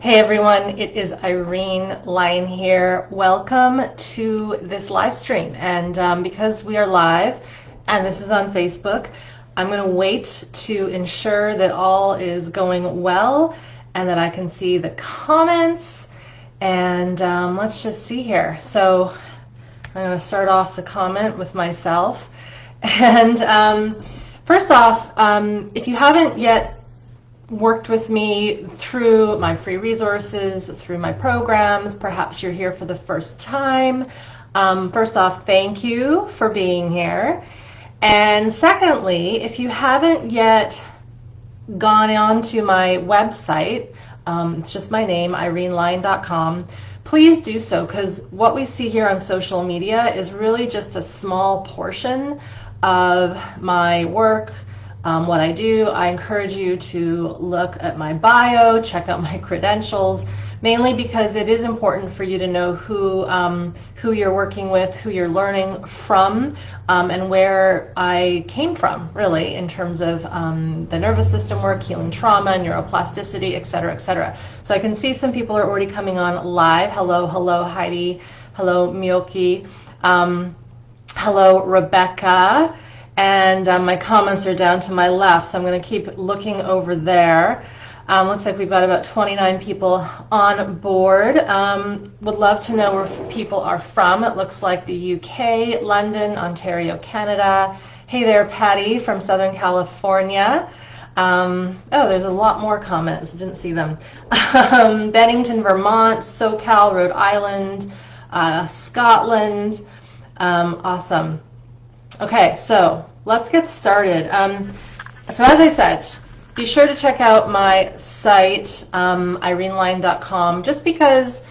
Hey everyone, it is Irene Lyon here. Welcome to this live stream. And because we are live and this is on Facebook, I'm going to wait to ensure that all is going well and that I can see the comments. And let's just see here. So I'm going to start off the comment with myself. And first off, if you haven't yet worked with me through my free resources, through my programs, perhaps you're here for the first time. First off, thank you for being here. And secondly, if you haven't yet gone on to my website, it's just my name, irenelyon.com, please do so, because what we see here on social media is really just a small portion of my work, what I do. I encourage you to look at my bio, check out my credentials, mainly because it is important for you to know who you're working with, who you're learning from, and where I came from, really, in terms of the nervous system work, healing trauma, neuroplasticity, et cetera, et cetera. So I can see some people are already coming on live. Hello, hello, Heidi. Hello, Miyoki. Hello, Rebecca. And my comments are down to my left, so I'm going to keep looking over there. Looks like we've got about 29 people on board. Would love to know where people are from. It looks like the UK, London, Ontario, Canada. Hey there, Patty from Southern California. Oh, there's a lot more comments. Didn't see them. Bennington, Vermont, SoCal, Rhode Island, Scotland. Awesome. Okay, so let's get started. So as I said, be sure to check out my site, irenelyon.com, just because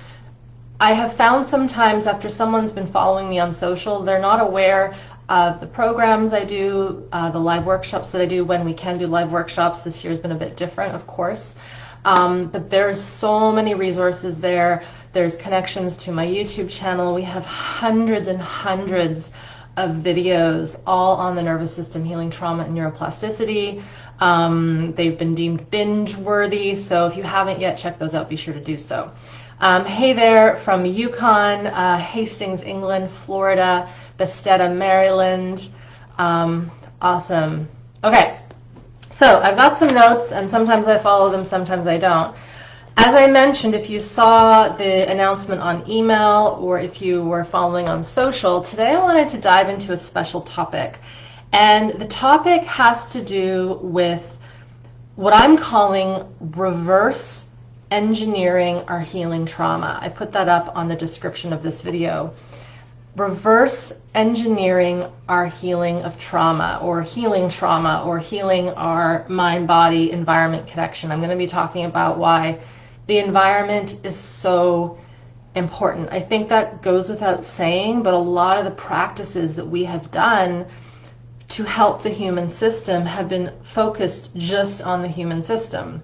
I have found sometimes after someone's been following me on social, they're not aware of the programs I do, the live workshops that I do when we can do live workshops. This year's been a bit different, of course. But there's so many resources there. There's connections to my YouTube channel. We have hundreds and hundreds of videos all on the nervous system, healing trauma, and neuroplasticity. They've been deemed binge-worthy, so if you haven't yet checked those out, be sure to do so. Hey there from Yukon, Hastings, England, Florida, Bethesda, Maryland. Awesome. Okay, so I've got some notes, and sometimes I follow them, sometimes I don't. As I mentioned, if you saw the announcement on email or if you were following on social, today I wanted to dive into a special topic. And the topic has to do with what I'm calling reverse engineering our healing trauma. I put that up on the description of this video. Reverse engineering our healing of trauma, or healing our mind-body environment connection. I'm going to be talking about why the environment is so important. I think that goes without saying, but a lot of the practices that we have done to help the human system have been focused just on the human system.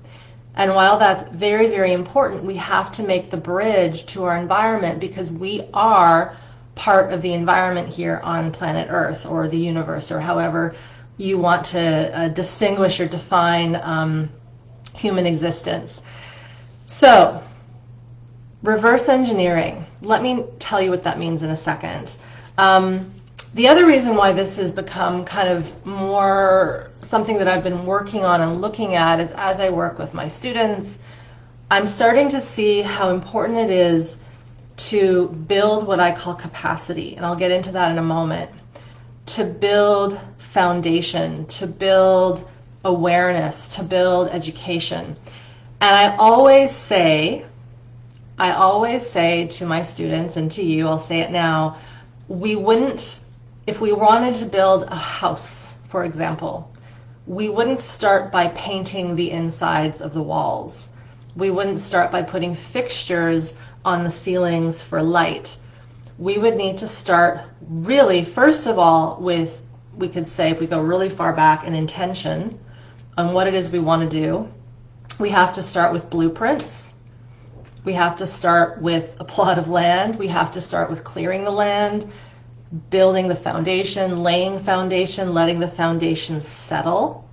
And while that's very, very important, we have to make the bridge to our environment, because we are part of the environment here on planet Earth, or the universe, or however you want to distinguish or define human existence. So, reverse engineering. Let me tell you what that means in a second. The other reason why this has become kind of more something that I've been working on and looking at is, as I work with my students, I'm starting to see how important it is to build what I call capacity, and I'll get into that in a moment, to build foundation, to build awareness, to build education. And I always say to my students, and to you, I'll say it now, if we wanted to build a house, for example, we wouldn't start by painting the insides of the walls. We wouldn't start by putting fixtures on the ceilings for light. We would need to start really, first of all, with, we could say, if we go really far back, an intention on what it is we want to do. We have to start with blueprints. We have to start with a plot of land. We have to start with clearing the land, building the foundation, laying foundation, letting the foundation settle.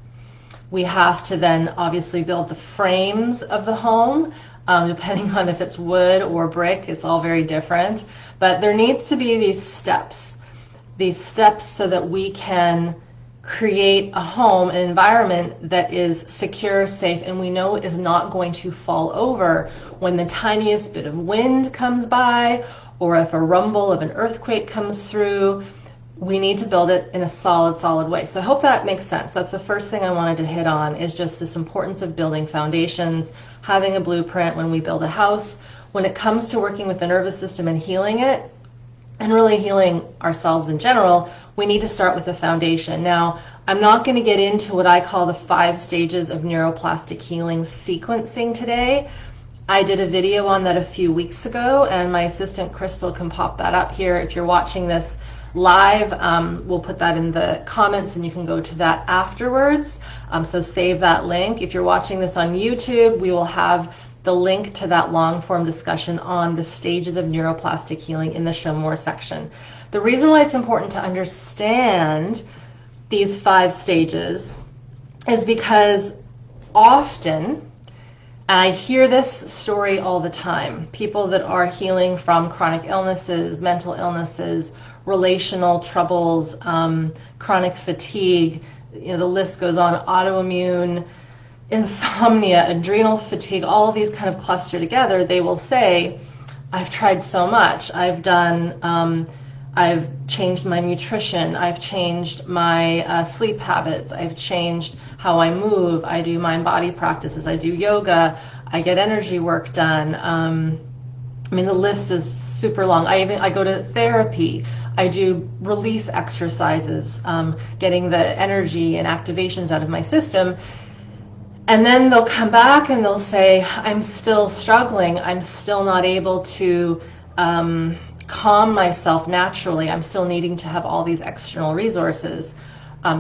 We have to then obviously build the frames of the home, depending on if it's wood or brick. It's all very different. But there needs to be these steps so that we can create a home, an environment that is secure, safe, and we know is not going to fall over when the tiniest bit of wind comes by, or if a rumble of an earthquake comes through. We need to build it in a solid way. So I hope that makes sense. That's the first thing I wanted to hit on, is just this importance of building foundations, having a blueprint when we build a house. When it comes to working with the nervous system and healing it, and really healing ourselves in general, we need to start with a foundation. Now, I'm not going to get into what I call the 5 stages of neuroplastic healing sequencing today. I did a video on that a few weeks ago, and my assistant Crystal can pop that up here. If you're watching this live, we'll put that in the comments and you can go to that afterwards. So save that link. If you're watching this on YouTube, we will have the link to that long form discussion on the stages of neuroplastic healing in the Show More section. The reason why it's important to understand these 5 stages is because often, and I hear this story all the time, people that are healing from chronic illnesses, mental illnesses, relational troubles, chronic fatigue, the list goes on, autoimmune, insomnia, adrenal fatigue, all of these kind of cluster together. They will say, I've tried so much. I've changed my nutrition. I've changed my sleep habits. I've changed how I move. I do mind-body practices. I do yoga. I get energy work done. I mean, the list is super long. I go to therapy. I do release exercises, getting the energy and activations out of my system. And then they'll come back and they'll say, I'm still struggling. I'm still not able to calm myself naturally. I'm still needing to have all these external resources,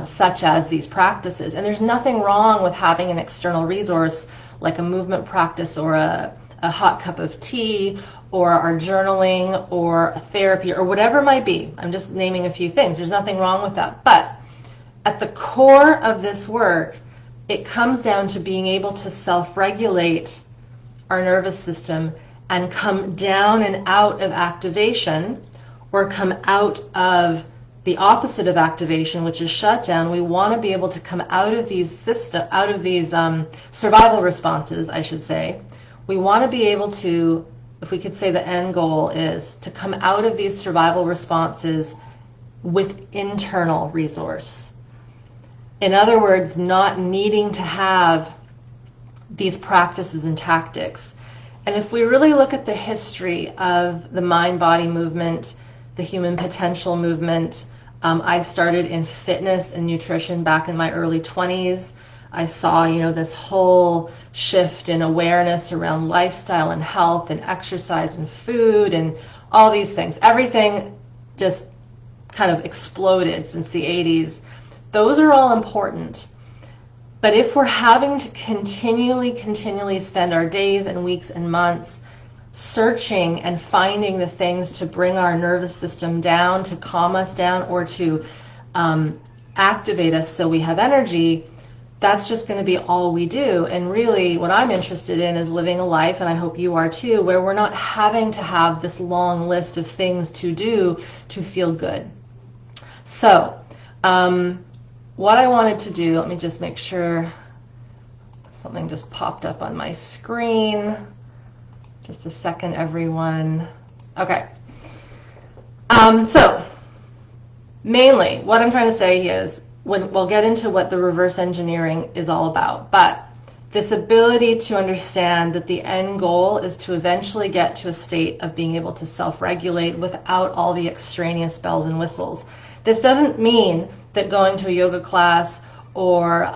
such as these practices. And there's nothing wrong with having an external resource like a movement practice or a hot cup of tea or our journaling or a therapy or whatever it might be. I'm just naming a few things. There's nothing wrong with that. But at the core of this work, it comes down to being able to self-regulate our nervous system and come down and out of activation, or come out of the opposite of activation, which is shutdown. We want to be able to come out of these survival responses, I should say. We want to be able to, if we could say the end goal is to come out of these survival responses with internal resource. In other words, not needing to have these practices and tactics. And if we really look at the history of the mind-body movement, the human potential movement, I started in fitness and nutrition back in my early 20s. I saw, this whole shift in awareness around lifestyle and health and exercise and food and all these things. Everything just kind of exploded since the 80s. Those are all important. But if we're having to continually spend our days and weeks and months searching and finding the things to bring our nervous system down, to calm us down, or to activate us so we have energy, that's just going to be all we do. And really what I'm interested in is living a life, and I hope you are too, where we're not having to have this long list of things to do to feel good. So what I wanted to do, let me just make sure something just popped up on my screen. Just a second, everyone. Okay. So mainly what I'm trying to say is, when we'll get into what the reverse engineering is all about, but this ability to understand that the end goal is to eventually get to a state of being able to self-regulate without all the extraneous bells and whistles. This doesn't mean that going to a yoga class or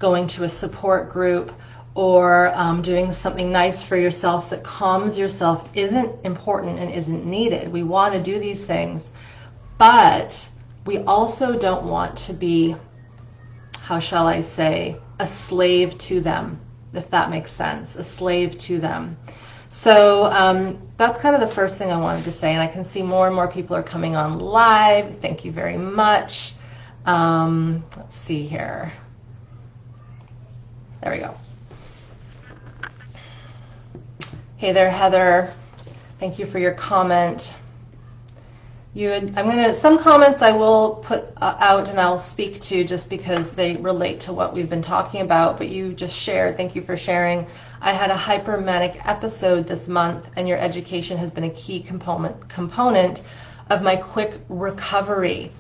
going to a support group or doing something nice for yourself that calms yourself isn't important and isn't needed. We want to do these things, but we also don't want to be, how shall I say, a slave to them, if that makes sense, a slave to them. So that's kind of the first thing I wanted to say, and I can see more and more people are coming on live. Thank you very much. Let's see here. There we go. Hey there, Heather. Thank you for your comment. Some comments I will put out and I'll speak to just because they relate to what we've been talking about, but you just shared, thank you for sharing. I had a hypermanic episode this month and your education has been a key component of my quick recovery.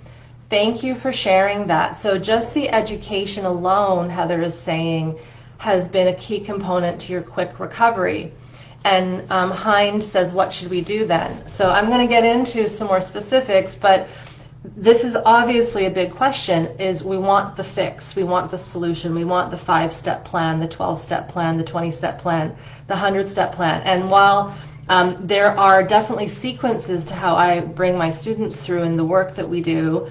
Thank you for sharing that. So just the education alone, Heather is saying, has been a key component to your quick recovery. And Hind says, what should we do then? So I'm going to get into some more specifics, but this is obviously a big question, is we want the fix, we want the solution, we want the 5-step plan, the 12-step plan, the 20-step plan, the 100-step plan. And while there are definitely sequences to how I bring my students through in the work that we do,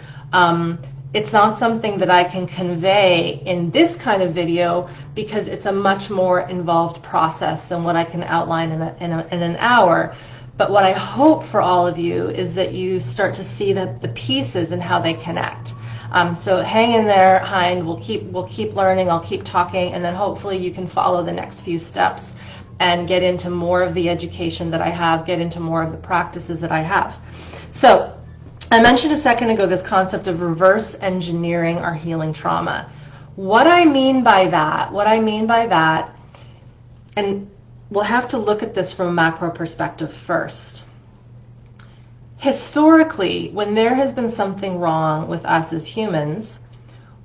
it's not something that I can convey in this kind of video because it's a much more involved process than what I can outline in an hour. But what I hope for all of you is that you start to see the pieces and how they connect. So hang in there, Hind. We'll keep learning. I'll keep talking, and then hopefully you can follow the next few steps and get into more of the education that I have, get into more of the practices that I have. So I mentioned a second ago this concept of reverse engineering our healing trauma. What I mean by that, and we'll have to look at this from a macro perspective first. Historically, when there has been something wrong with us as humans,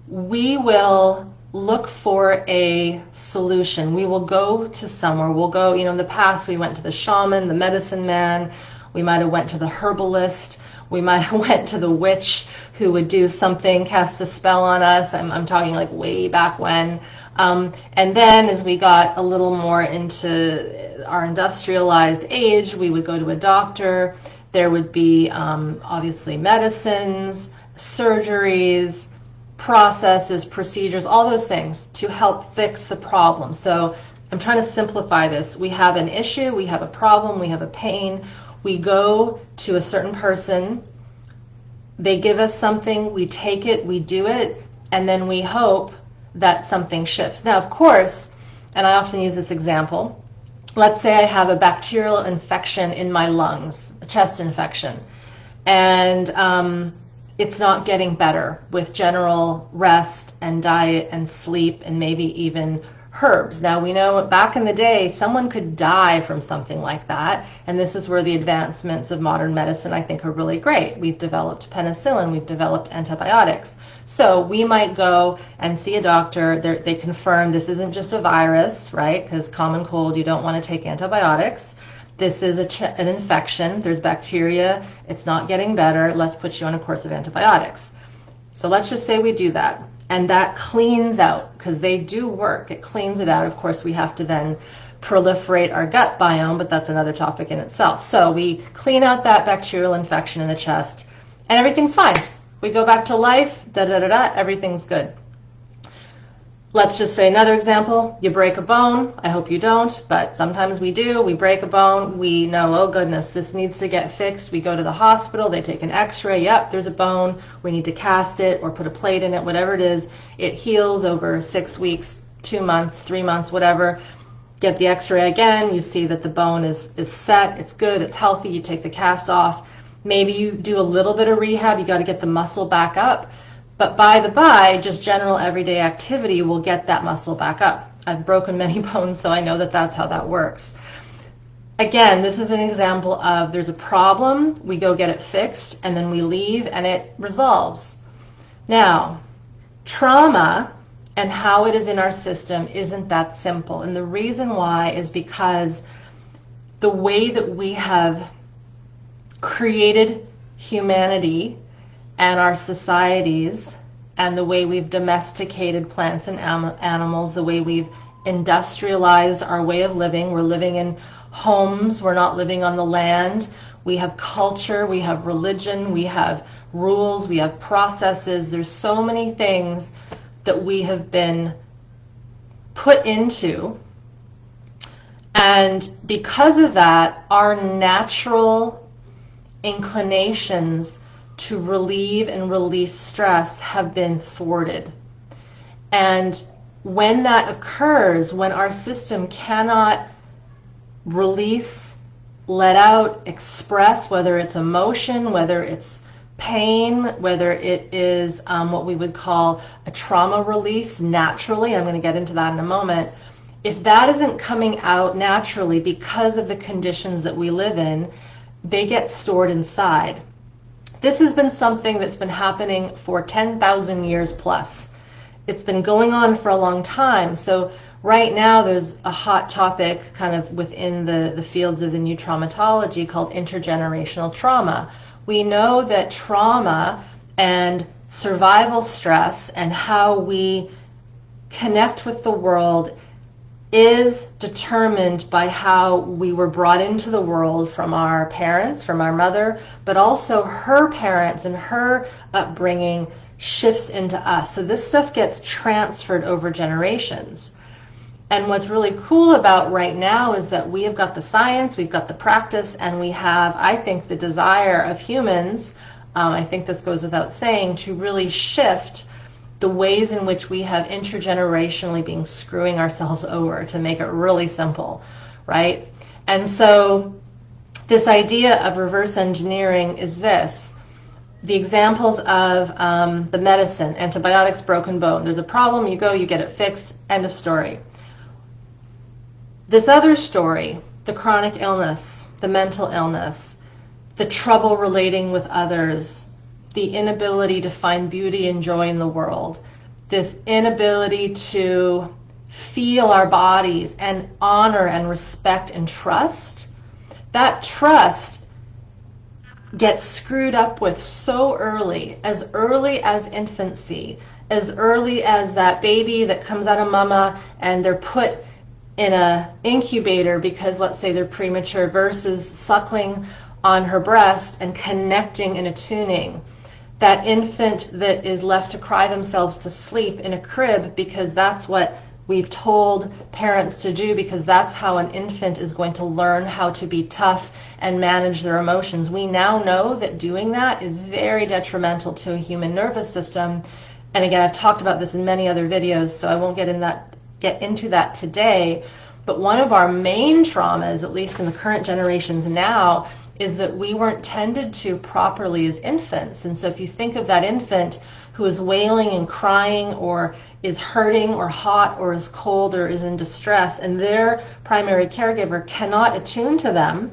we will look for a solution. We will go to somewhere. We'll go, in the past we went to the shaman, the medicine man, we might have went to the herbalist, we might have went to the witch who would do something, cast a spell on us. I'm talking like way back when. And then as we got a little more into our industrialized age, we would go to a doctor. There would be obviously medicines, surgeries, processes, procedures, all those things to help fix the problem. So I'm trying to simplify this. We have an issue, we have a problem, we have a pain. We go to a certain person, they give us something, we take it, we do it, and then we hope that something shifts. Now, of course, and I often use this example, let's say I have a bacterial infection in my lungs, a chest infection, and it's not getting better with general rest and diet and sleep and maybe even herbs. Now we know back in the day someone could die from something like that, and this is where the advancements of modern medicine I think are really great. We've developed penicillin, we've developed antibiotics. So we might go and see a doctor, they confirm this isn't just a virus, right? Because common cold, you don't want to take antibiotics. This is an infection, there's bacteria, it's not getting better, let's put you on a course of antibiotics. So let's just say we do that. And that cleans out, because they do work, it cleans it out. Of course, we have to then proliferate our gut biome, but that's another topic in itself. So we clean out that bacterial infection in the chest, and everything's fine. We go back to life, everything's good. Let's just say another example, you break a bone. I hope you don't, but sometimes we do. We break a bone, we know, oh goodness, this needs to get fixed. We go to the hospital, they take an x-ray, yep, there's a bone, we need to cast it or put a plate in it, whatever it is. It heals over 6 weeks, 2 months, 3 months, whatever. Get the x-ray again, you see that the bone is set, it's good, it's healthy, you take the cast off. Maybe you do a little bit of rehab, you got to get the muscle back up. But by the by, just general everyday activity will get that muscle back up. I've broken many bones, so I know that that's how that works. Again, this is an example of there's a problem, we go get it fixed, and then we leave and it resolves. Now, trauma and how it is in our system isn't that simple. And the reason why is because the way that we have created humanity and our societies, and the way we've domesticated plants and animals, the way we've industrialized our way of living. We're living in homes, we're not living on the land. We have culture, we have religion, we have rules, we have processes. There's so many things that we have been put into. And because of that, our natural inclinations to relieve and release stress have been thwarted. And when that occurs, when our system cannot release, let out, express, whether it's emotion, whether it's pain, whether it is what we would call a trauma release naturally. I'm going to get into that in a moment. If that isn't coming out naturally because of the conditions that we live in, they get stored inside. This has been something that's been happening for 10,000 years plus. It's been going on for a long time. So right now there's a hot topic kind of within the fields of the new traumatology called intergenerational trauma. We know that trauma and survival stress and how we connect with the world is determined by how we were brought into the world from our parents, from our mother, but also her parents and her upbringing shifts into us. So this stuff gets transferred over generations. And what's really cool about right now is that we have got the science, we've got the practice, and we have, I think, the desire of humans, I think this goes without saying, to really shift the ways in which we have intergenerationally been screwing ourselves over, to make it really simple, right? And so this idea of reverse engineering is this. The examples of the medicine, antibiotics, broken bone. There's a problem, you go, you get it fixed, end of story. This other story, the chronic illness, the mental illness, the trouble relating with others, the inability to find beauty and joy in the world, this inability to feel our bodies and honor and respect and trust, that trust gets screwed up with so early as infancy, as early as that baby that comes out of mama and they're put in a incubator because let's say they're premature, versus suckling on her breast and connecting and attuning. That infant that is left to cry themselves to sleep in a crib because that's what we've told parents to do, because that's how an infant is going to learn how to be tough and manage their emotions. We now know that doing that is very detrimental to a human nervous system. And again, I've talked about this in many other videos, so I won't get into that today. But one of our main traumas, at least in the current generations now, is that we weren't tended to properly as infants. And so if you think of that infant who is wailing and crying or is hurting or hot or is cold or is in distress, and their primary caregiver cannot attune to them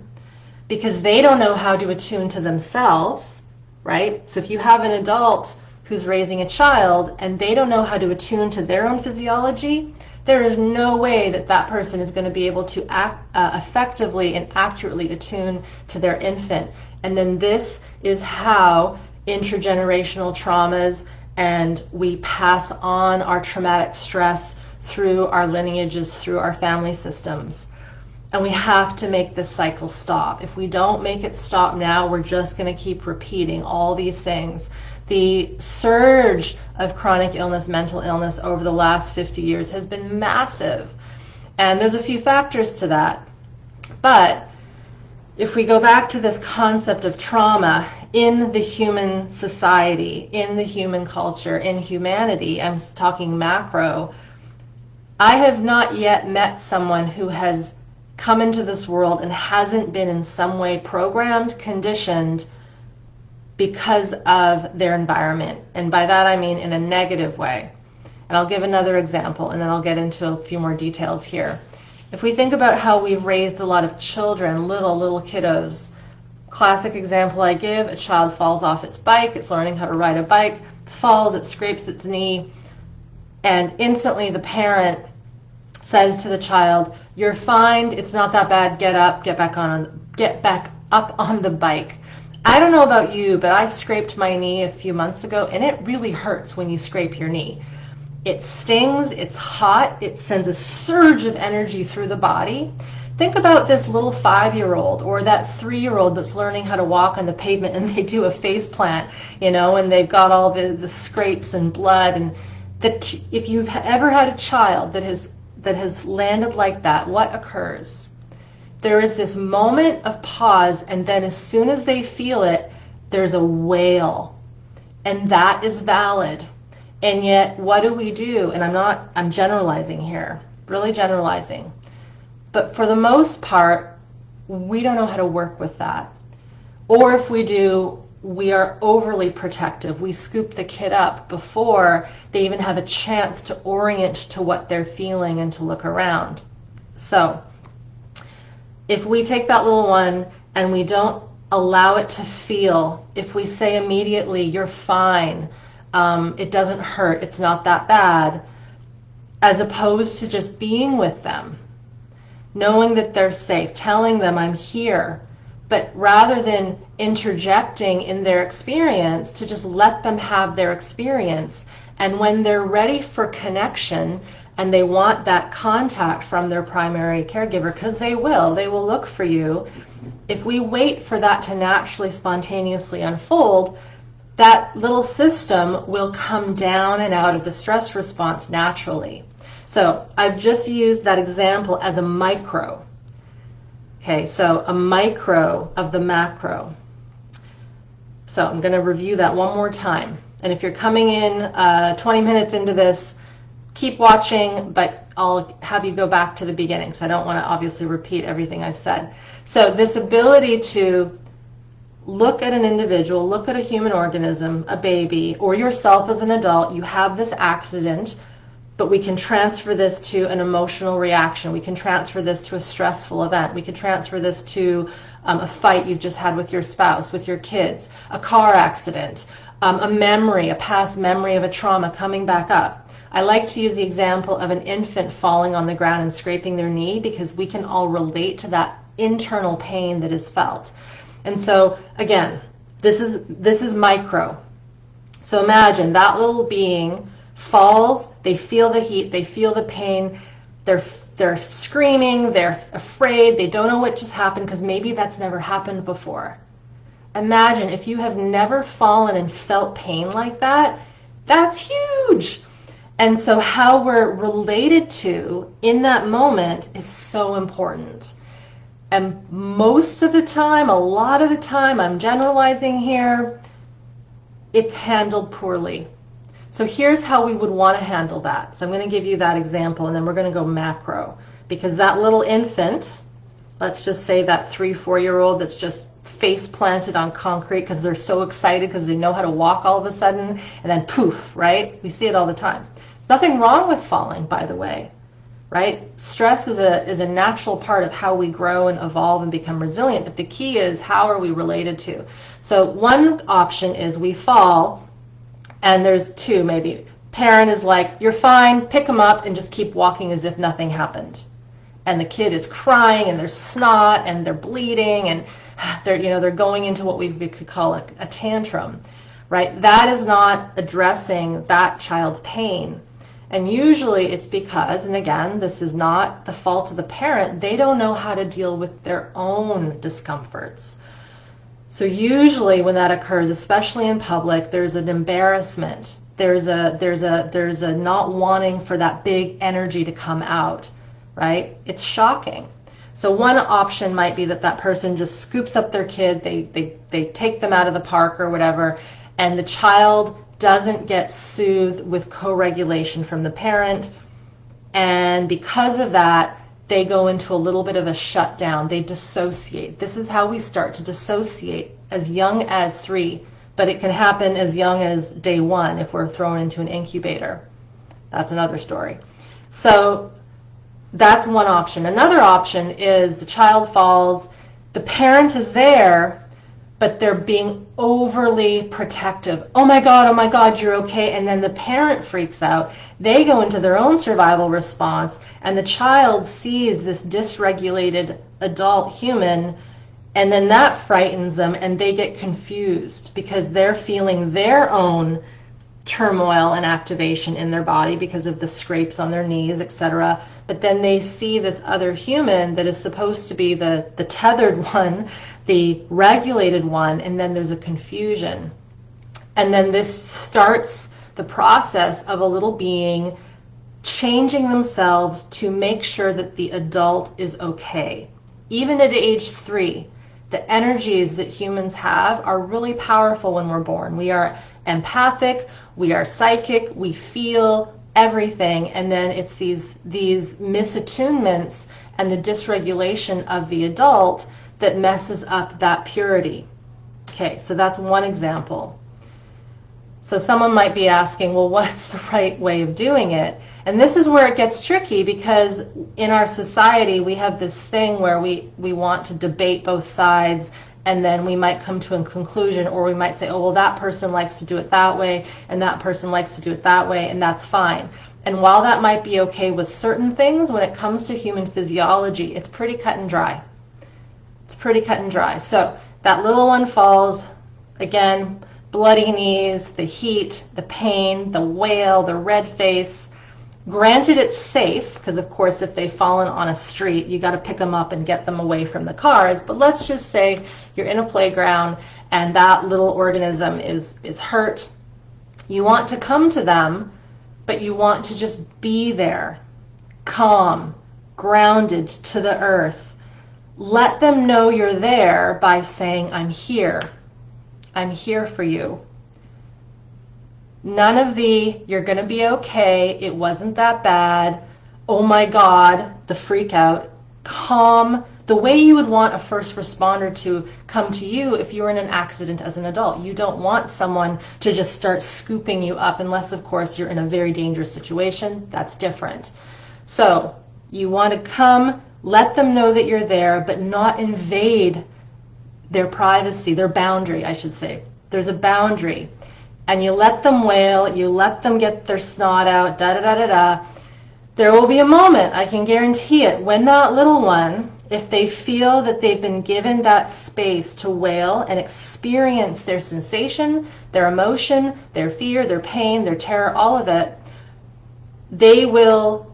because they don't know how to attune to themselves, right? So if you have an adult who's raising a child and they don't know how to attune to their own physiology, there is no way that that person is going to be able to effectively and accurately attune to their infant. And then this is how intergenerational traumas, and we pass on our traumatic stress through our lineages, through our family systems. And we have to make this cycle stop. If we don't make it stop now, we're just going to keep repeating all these things. The surge of chronic illness, mental illness over the last 50 years has been massive. And there's a few factors to that. But if we go back to this concept of trauma in the human society, in the human culture, in humanity, I'm talking macro, I have not yet met someone who has come into this world and hasn't been in some way programmed, conditioned, because of their environment. And by that I mean in a negative way. And I'll give another example and then I'll get into a few more details here. If we think about how we've raised a lot of children, little kiddos, classic example I give, a child falls off its bike, it's learning how to ride a bike, falls, it scrapes its knee, and instantly the parent says to the child, "You're fine, it's not that bad, get up, get back up on the bike." I don't know about you, but I scraped my knee a few months ago, and it really hurts when you scrape your knee. It stings, it's hot, it sends a surge of energy through the body. Think about this little 5-year-old or that 3-year-old that's learning how to walk on the pavement and they do a face plant, and they've got all the scrapes and blood. And if you've ever had a child that has landed like that, what occurs? There is this moment of pause, and then as soon as they feel it, there's a wail. And that is valid. And yet, what do? And I'm generalizing here, really generalizing. But for the most part, we don't know how to work with that. Or if we do, we are overly protective. We scoop the kid up before they even have a chance to orient to what they're feeling and to look around. So if we take that little one and we don't allow it to feel, if we say immediately, you're fine, it doesn't hurt, it's not that bad, as opposed to just being with them, knowing that they're safe, telling them I'm here, but rather than interjecting in their experience, to just let them have their experience. And when they're ready for connection and they want that contact from their primary caregiver, because they will look for you. If we wait for that to naturally, spontaneously unfold, that little system will come down and out of the stress response naturally. So I've just used that example as a micro. Okay, so a micro of the macro. So I'm going to review that one more time. And if you're coming in 20 minutes into this, keep watching, but I'll have you go back to the beginning, so I don't want to obviously repeat everything I've said. So this ability to look at an individual, look at a human organism, a baby, or yourself as an adult, you have this accident, but we can transfer this to an emotional reaction. We can transfer this to a stressful event. We can transfer this to a fight you've just had with your spouse, with your kids, a car accident, a memory, a past memory of a trauma coming back up. I like to use the example of an infant falling on the ground and scraping their knee, because we can all relate to that internal pain that is felt. And so again, this is micro. So imagine that little being falls, they feel the heat, they feel the pain, they're screaming, they're afraid, they don't know what just happened, because maybe that's never happened before. Imagine if you have never fallen and felt pain like that, that's huge. And so how we're related to in that moment is so important. And most of the time, a lot of the time, I'm generalizing here, it's handled poorly. So here's how we would want to handle that. So I'm going to give you that example, and then we're going to go macro. Because that little infant, let's just say that 3-4-year-old that's just face planted on concrete because they're so excited because they know how to walk all of a sudden, and then poof, right? We see it all the time. There's nothing wrong with falling, by the way, right? Stress is a natural part of how we grow and evolve and become resilient, but the key is, how are we related to? So one option is we fall, and there's two maybe. Parent is like, you're fine, pick them up and just keep walking as if nothing happened. And the kid is crying and there's snot and they're bleeding and they're going into what we could call a tantrum, right? That is not addressing that child's pain. And usually it's because, and again, this is not the fault of the parent, they don't know how to deal with their own discomforts. So usually when that occurs, especially in public, there's an embarrassment. There's a not wanting for that big energy to come out, right? It's shocking. So one option might be that person just scoops up their kid, they take them out of the park or whatever, and the child doesn't get soothed with co-regulation from the parent. And because of that, they go into a little bit of a shutdown. They dissociate. This is how we start to dissociate as young as 3, but it can happen as young as day 1 if we're thrown into an incubator. That's another story. So that's one option. Another option is the child falls, the parent is there, but they're being overly protective. Oh my God, you're okay. And then the parent freaks out. They go into their own survival response, and the child sees this dysregulated adult human, and then that frightens them, and they get confused because they're feeling their own turmoil and activation in their body because of the scrapes on their knees, etc. But then they see this other human that is supposed to be the tethered one, the regulated one, and then there's a confusion. And then this starts the process of a little being changing themselves to make sure that the adult is okay. Even at age 3, the energies that humans have are really powerful when we're born. We are empathic, we are psychic, we feel everything, and then it's these misattunements and the dysregulation of the adult that messes up that purity. Okay, so that's one example. So someone might be asking, well, what's the right way of doing it? And this is where it gets tricky, because in our society we have this thing where we want to debate both sides, and then we might come to a conclusion, or we might say, oh, well, that person likes to do it that way, and that person likes to do it that way, and that's fine. And while that might be okay with certain things, when it comes to human physiology, it's pretty cut and dry. It's pretty cut and dry. So that little one falls, again, bloody knees, the heat, the pain, the wail, the red face. Granted, it's safe, because of course if they've fallen on a street, you got to pick them up and get them away from the cars. But let's just say you're in a playground and that little organism is hurt. You want to come to them, but you want to just be there, calm, grounded to the earth. Let them know you're there by saying, I'm here. I'm here for you. None of the, you're going to be okay, it wasn't that bad, oh my God, the freak out. Calm, the way you would want a first responder to come to you if you were in an accident as an adult. You don't want someone to just start scooping you up, unless of course you're in a very dangerous situation. That's different. So you want to come, let them know that you're there, but not invade their privacy, their boundary, I should say. There's a boundary. And you let them wail, you let them get their snot out, da-da-da-da-da. There will be a moment, I can guarantee it, when that little one, if they feel that they've been given that space to wail and experience their sensation, their emotion, their fear, their pain, their terror, all of it, they will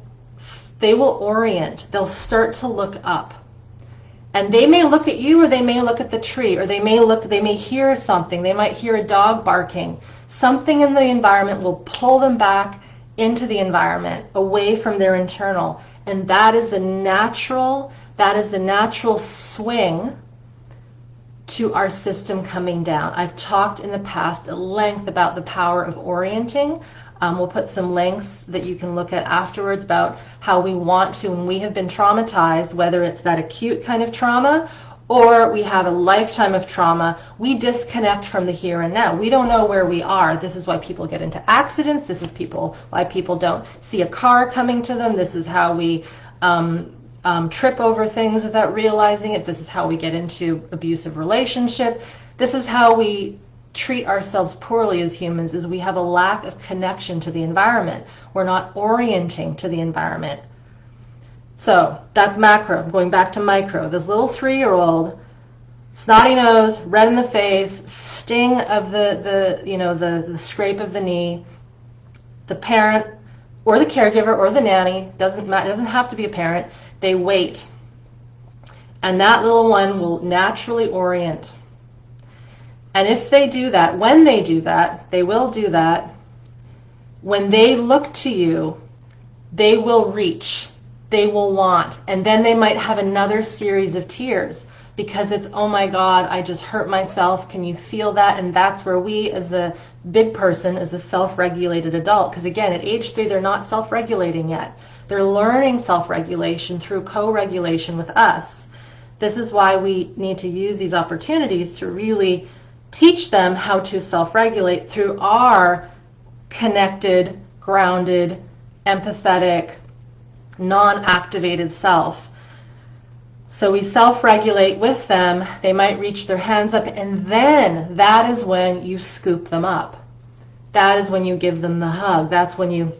orient. They'll start to look up. And they may look at you, or they may look at the tree, or they may hear something. They might hear a dog barking. Something in the environment will pull them back into the environment, away from their internal. And that is the natural swing to our system coming down. I've talked in the past at length about the power of orienting. We'll put some links that you can look at afterwards about how we want to, when we have been traumatized, whether it's that acute kind of trauma or we have a lifetime of trauma, we disconnect from the here and now. We don't know where we are. This is why people get into accidents. This is why people don't see a car coming to them. This is how we trip over things without realizing it. This is how we get into abusive relationship. This is how we treat ourselves poorly as humans, is we have a lack of connection to the environment. We're not orienting to the environment. So that's macro. Going back to micro, this little 3-year-old, snotty nose, red in the face, sting of the scrape of the knee. The parent or the caregiver or the nanny, doesn't have to be a parent, they wait. And that little one will naturally orient. And if they do that, when they do that, they will do that, when they look to you, they will reach, they will want, and then they might have another series of tears because it's, oh my God, I just hurt myself, can you feel that? And that's where we, as the big person, as the self-regulated adult, because again, at age 3, they're not self-regulating yet. They're learning self-regulation through co-regulation with us. This is why we need to use these opportunities to really teach them how to self-regulate through our connected, grounded, empathetic, non-activated self. So we self-regulate with them. They might reach their hands up, and then that is when you scoop them up. That is when you give them the hug. That's when you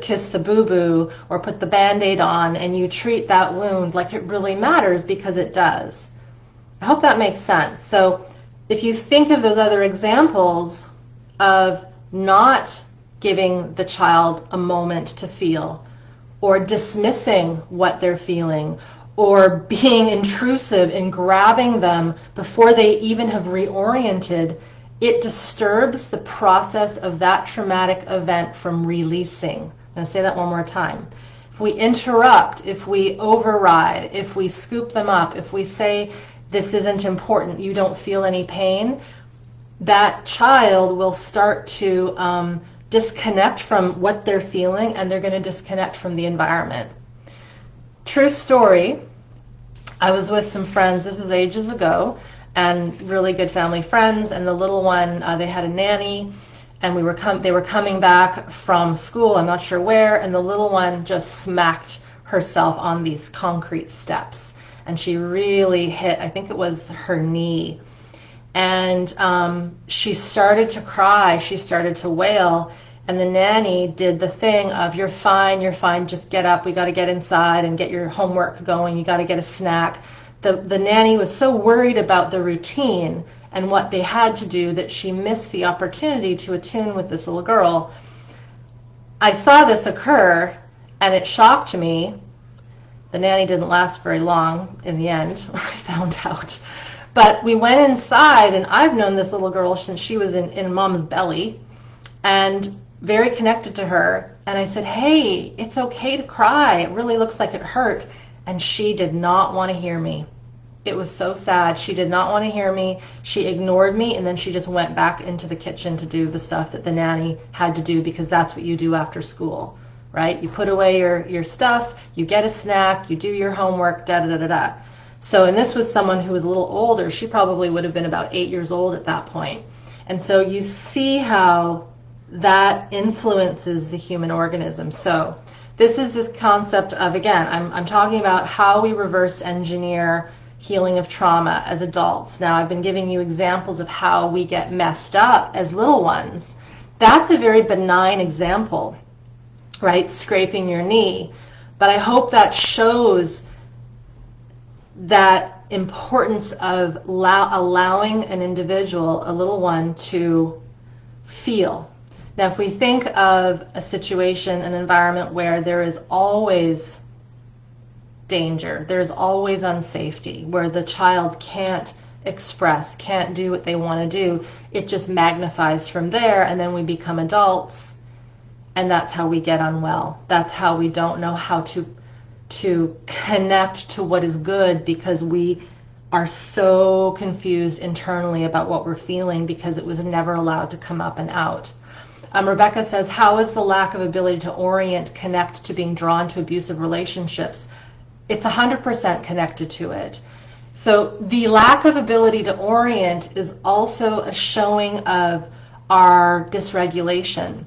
kiss the boo-boo or put the Band-Aid on, and you treat that wound like it really matters, because it does. I hope that makes sense. So if you think of those other examples of not giving the child a moment to feel, or dismissing what they're feeling, or being intrusive and grabbing them before they even have reoriented, it disturbs the process of that traumatic event from releasing. I'm going to say that one more time. If we interrupt, if we override, if we scoop them up, if we say, this isn't important, you don't feel any pain, that child will start to disconnect from what they're feeling, and they're going to disconnect from the environment. True story. I was with some friends, this is ages ago, and really good family friends, and the little one, they had a nanny, and they were coming back from school, I'm not sure where, and the little one just smacked herself on these concrete steps, and she really hit, I think it was her knee, and she started to cry, she started to wail, and the nanny did the thing of, you're fine, just get up, we got to get inside and get your homework going, you got to get a snack. The nanny was so worried about the routine and what they had to do that she missed the opportunity to attune with this little girl. I saw this occur, and it shocked me. The nanny didn't last very long in the end, I found out. But we went inside, and I've known this little girl since she was in mom's belly, and very connected to her. And I said, hey, it's okay to cry. It really looks like it hurt. And she did not want to hear me. It was so sad. She did not want to hear me. She ignored me, and then she just went back into the kitchen to do the stuff that the nanny had to do, because that's what you do after school, right? You put away your stuff, you get a snack, you do your homework, da-da-da-da-da. So, and this was someone who was a little older. She probably would have been about 8 years old at that point. And so you see how that influences the human organism. So this is this concept of, again, I'm talking about how we reverse engineer healing of trauma as adults. Now, I've been giving you examples of how we get messed up as little ones. That's a very benign example, right? Scraping your knee. But I hope that shows that importance of allowing an individual, a little one, to feel. Now, if we think of a situation, an environment where there is always danger, there's always unsafety, where the child can't express, can't do what they want to do, it just magnifies from there, and then we become adults, and that's how we get unwell. That's how we don't know how to connect to what is good, because we are so confused internally about what we're feeling because it was never allowed to come up and out. Rebecca says, how is the lack of ability to orient connect to being drawn to abusive relationships? It's 100% connected to it. So the lack of ability to orient is also a showing of our dysregulation.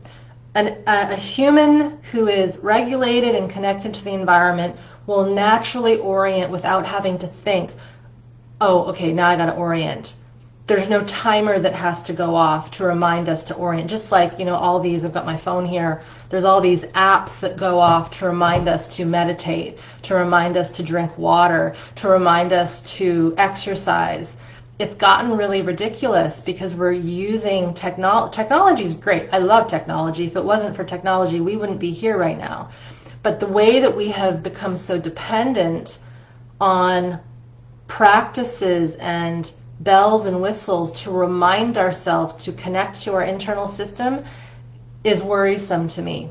A human who is regulated and connected to the environment will naturally orient without having to think, oh, okay, now I got to orient. There's no timer that has to go off to remind us to orient. Just like, all these, I've got my phone here, there's all these apps that go off to remind us to meditate, to remind us to drink water, to remind us to exercise. It's gotten really ridiculous because we're using technology. Technology is great. I love technology. If it wasn't for technology, we wouldn't be here right now. But the way that we have become so dependent on practices and bells and whistles to remind ourselves to connect to our internal system is worrisome to me.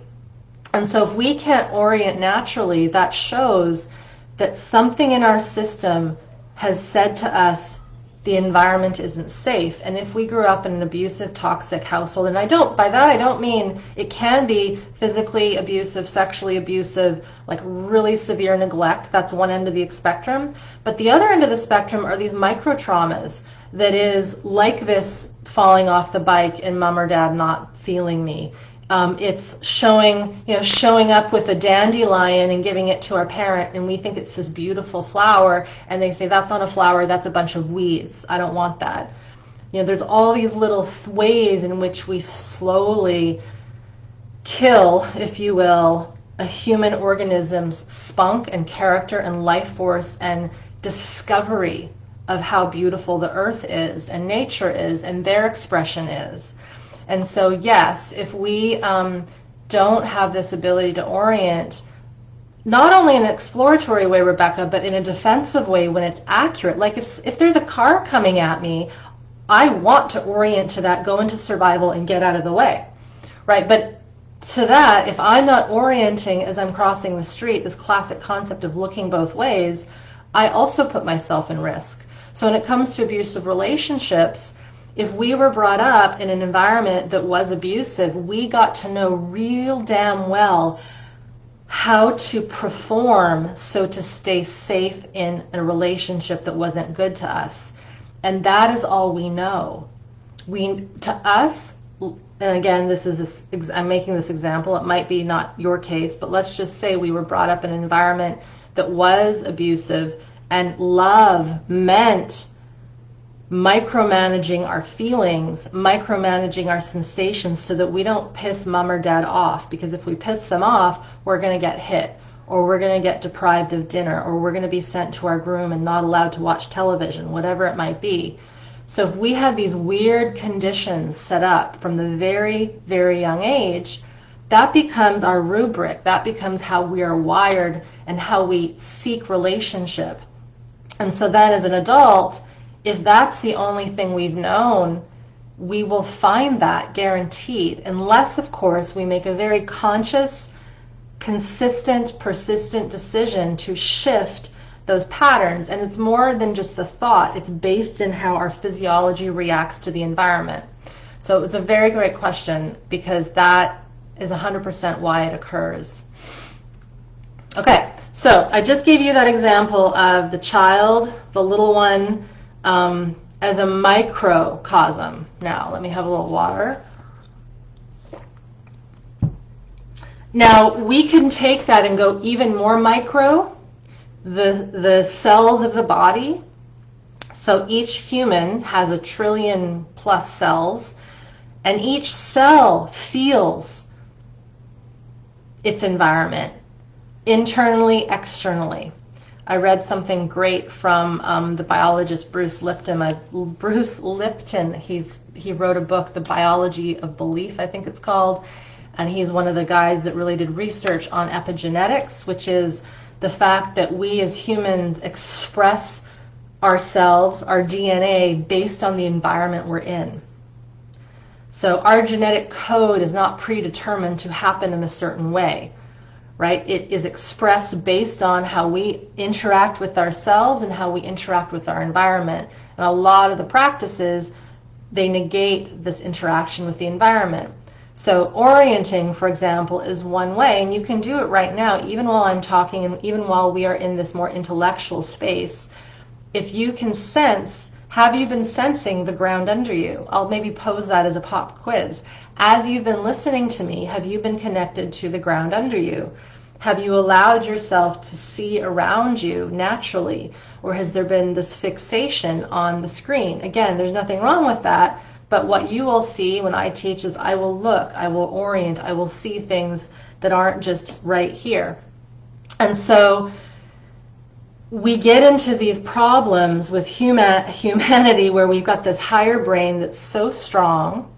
And so if we can't orient naturally, that shows that something in our system has said to us the environment isn't safe. And if we grew up in an abusive, toxic household, and by that I don't mean it can be physically abusive, sexually abusive, like really severe neglect. That's one end of the spectrum. But the other end of the spectrum are these micro traumas that is like this falling off the bike and mom or dad not feeling me. It's showing up with a dandelion and giving it to our parent, and we think it's this beautiful flower, and they say, that's not a flower, that's a bunch of weeds. I don't want that. There's all these little ways in which we slowly kill, if you will, a human organism's spunk and character and life force and discovery of how beautiful the earth is and nature is and their expression is. And so, yes, if we don't have this ability to orient, not only in an exploratory way, Rebecca, but in a defensive way when it's accurate. Like if there's a car coming at me, I want to orient to that, go into survival and get out of the way, right? But to that, if I'm not orienting as I'm crossing the street, this classic concept of looking both ways, I also put myself in risk. So when it comes to abusive relationships, if we were brought up in an environment that was abusive, we got to know real damn well how to perform so to stay safe in a relationship that wasn't good to us. And that is all we know. To us, and again, I'm making this example, it might be not your case, but let's just say we were brought up in an environment that was abusive, and love meant micromanaging our feelings, micromanaging our sensations so that we don't piss mom or dad off, because if we piss them off, we're going to get hit, or we're going to get deprived of dinner, or we're going to be sent to our groom and not allowed to watch television, whatever it might be. So if we had these weird conditions set up from the very, very young age, that becomes our rubric. That becomes how we are wired and how we seek relationship. And so then as an adult, if that's the only thing we've known, we will find that guaranteed, unless, of course, we make a very conscious, consistent, persistent decision to shift those patterns. And it's more than just the thought. It's based in how our physiology reacts to the environment. So it's a very great question, because that is 100% why it occurs. Okay, so I just gave you that example of the child, the little one, as a microcosm. Now, let me have a little water. Now, we can take that and go even more micro, the cells of the body. So each human has 1 trillion plus cells, and each cell feels its environment, internally, externally. I read something great from the biologist Bruce Lipton. He wrote a book, The Biology of Belief, I think it's called, and he's one of the guys that really did research on epigenetics, which is the fact that we as humans express ourselves, our DNA, based on the environment we're in. So our genetic code is not predetermined to happen in a certain way. Right? It is expressed based on how we interact with ourselves and how we interact with our environment. And a lot of the practices, they negate this interaction with the environment. So orienting, for example, is one way, and you can do it right now, even while I'm talking and even while we are in this more intellectual space. If you can sense, have you been sensing the ground under you? I'll maybe pose that as a pop quiz. As you've been listening to me, have you been connected to the ground under you? Have you allowed yourself to see around you naturally? Or has there been this fixation on the screen? Again, there's nothing wrong with that, but what you will see when I teach is I will look, I will orient, I will see things that aren't just right here. And so we get into these problems with humanity where we've got this higher brain that's so strong.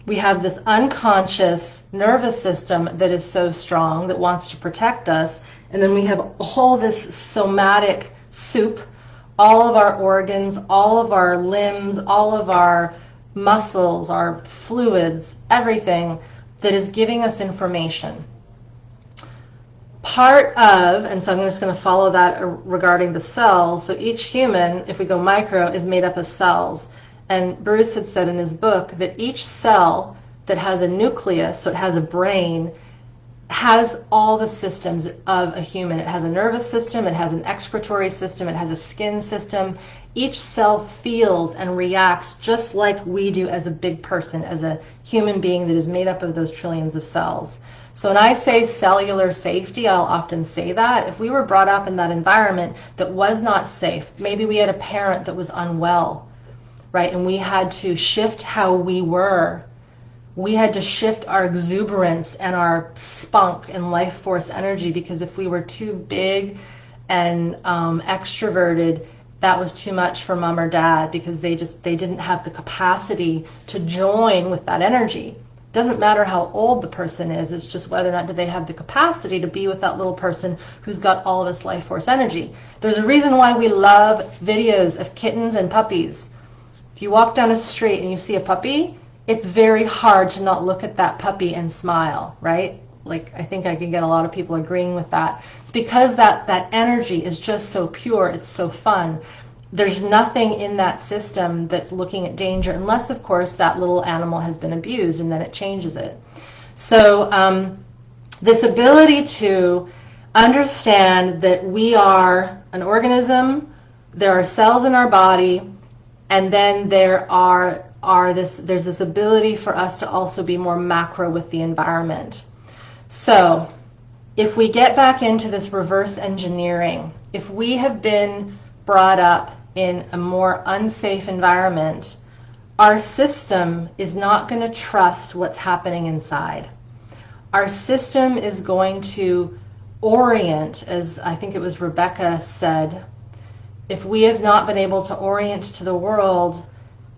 We have this unconscious nervous system that is so strong that wants to protect us. And then we have all this somatic soup, all of our organs, all of our limbs, all of our muscles, our fluids, everything that is giving us information. Part of, and so I'm just going to follow that regarding the cells. So each human, if we go micro, is made up of cells. And Bruce had said in his book that each cell that has a nucleus, so it has a brain, has all the systems of a human. It has a nervous system, it has an excretory system, it has a skin system. Each cell feels and reacts just like we do as a big person, as a human being that is made up of those trillions of cells. So when I say cellular safety, I'll often say that. If we were brought up in that environment that was not safe, maybe we had a parent that was unwell, right? And we had to shift how we were. We had to shift our exuberance and our spunk and life force energy, because if we were too big and extroverted, that was too much for mom or dad, because they didn't have the capacity to join with that energy. Doesn't matter how old the person is, it's just whether or not do they have the capacity to be with that little person who's got all this life force energy. There's a reason why we love videos of kittens and puppies. If you walk down a street and you see a puppy, it's very hard to not look at that puppy and smile, right? Like, I think I can get a lot of people agreeing with that. It's because that energy is just so pure, it's so fun. There's nothing in that system that's looking at danger, unless, of course, that little animal has been abused, and then it changes it. So This ability to understand that we are an organism, there are cells in our body, and then there's this ability for us to also be more macro with the environment. So if we get back into this reverse engineering, if we have been brought up in a more unsafe environment, our system is not going to trust what's happening inside. Our system is going to orient, as I think it was Rebecca said. If we have not been able to orient to the world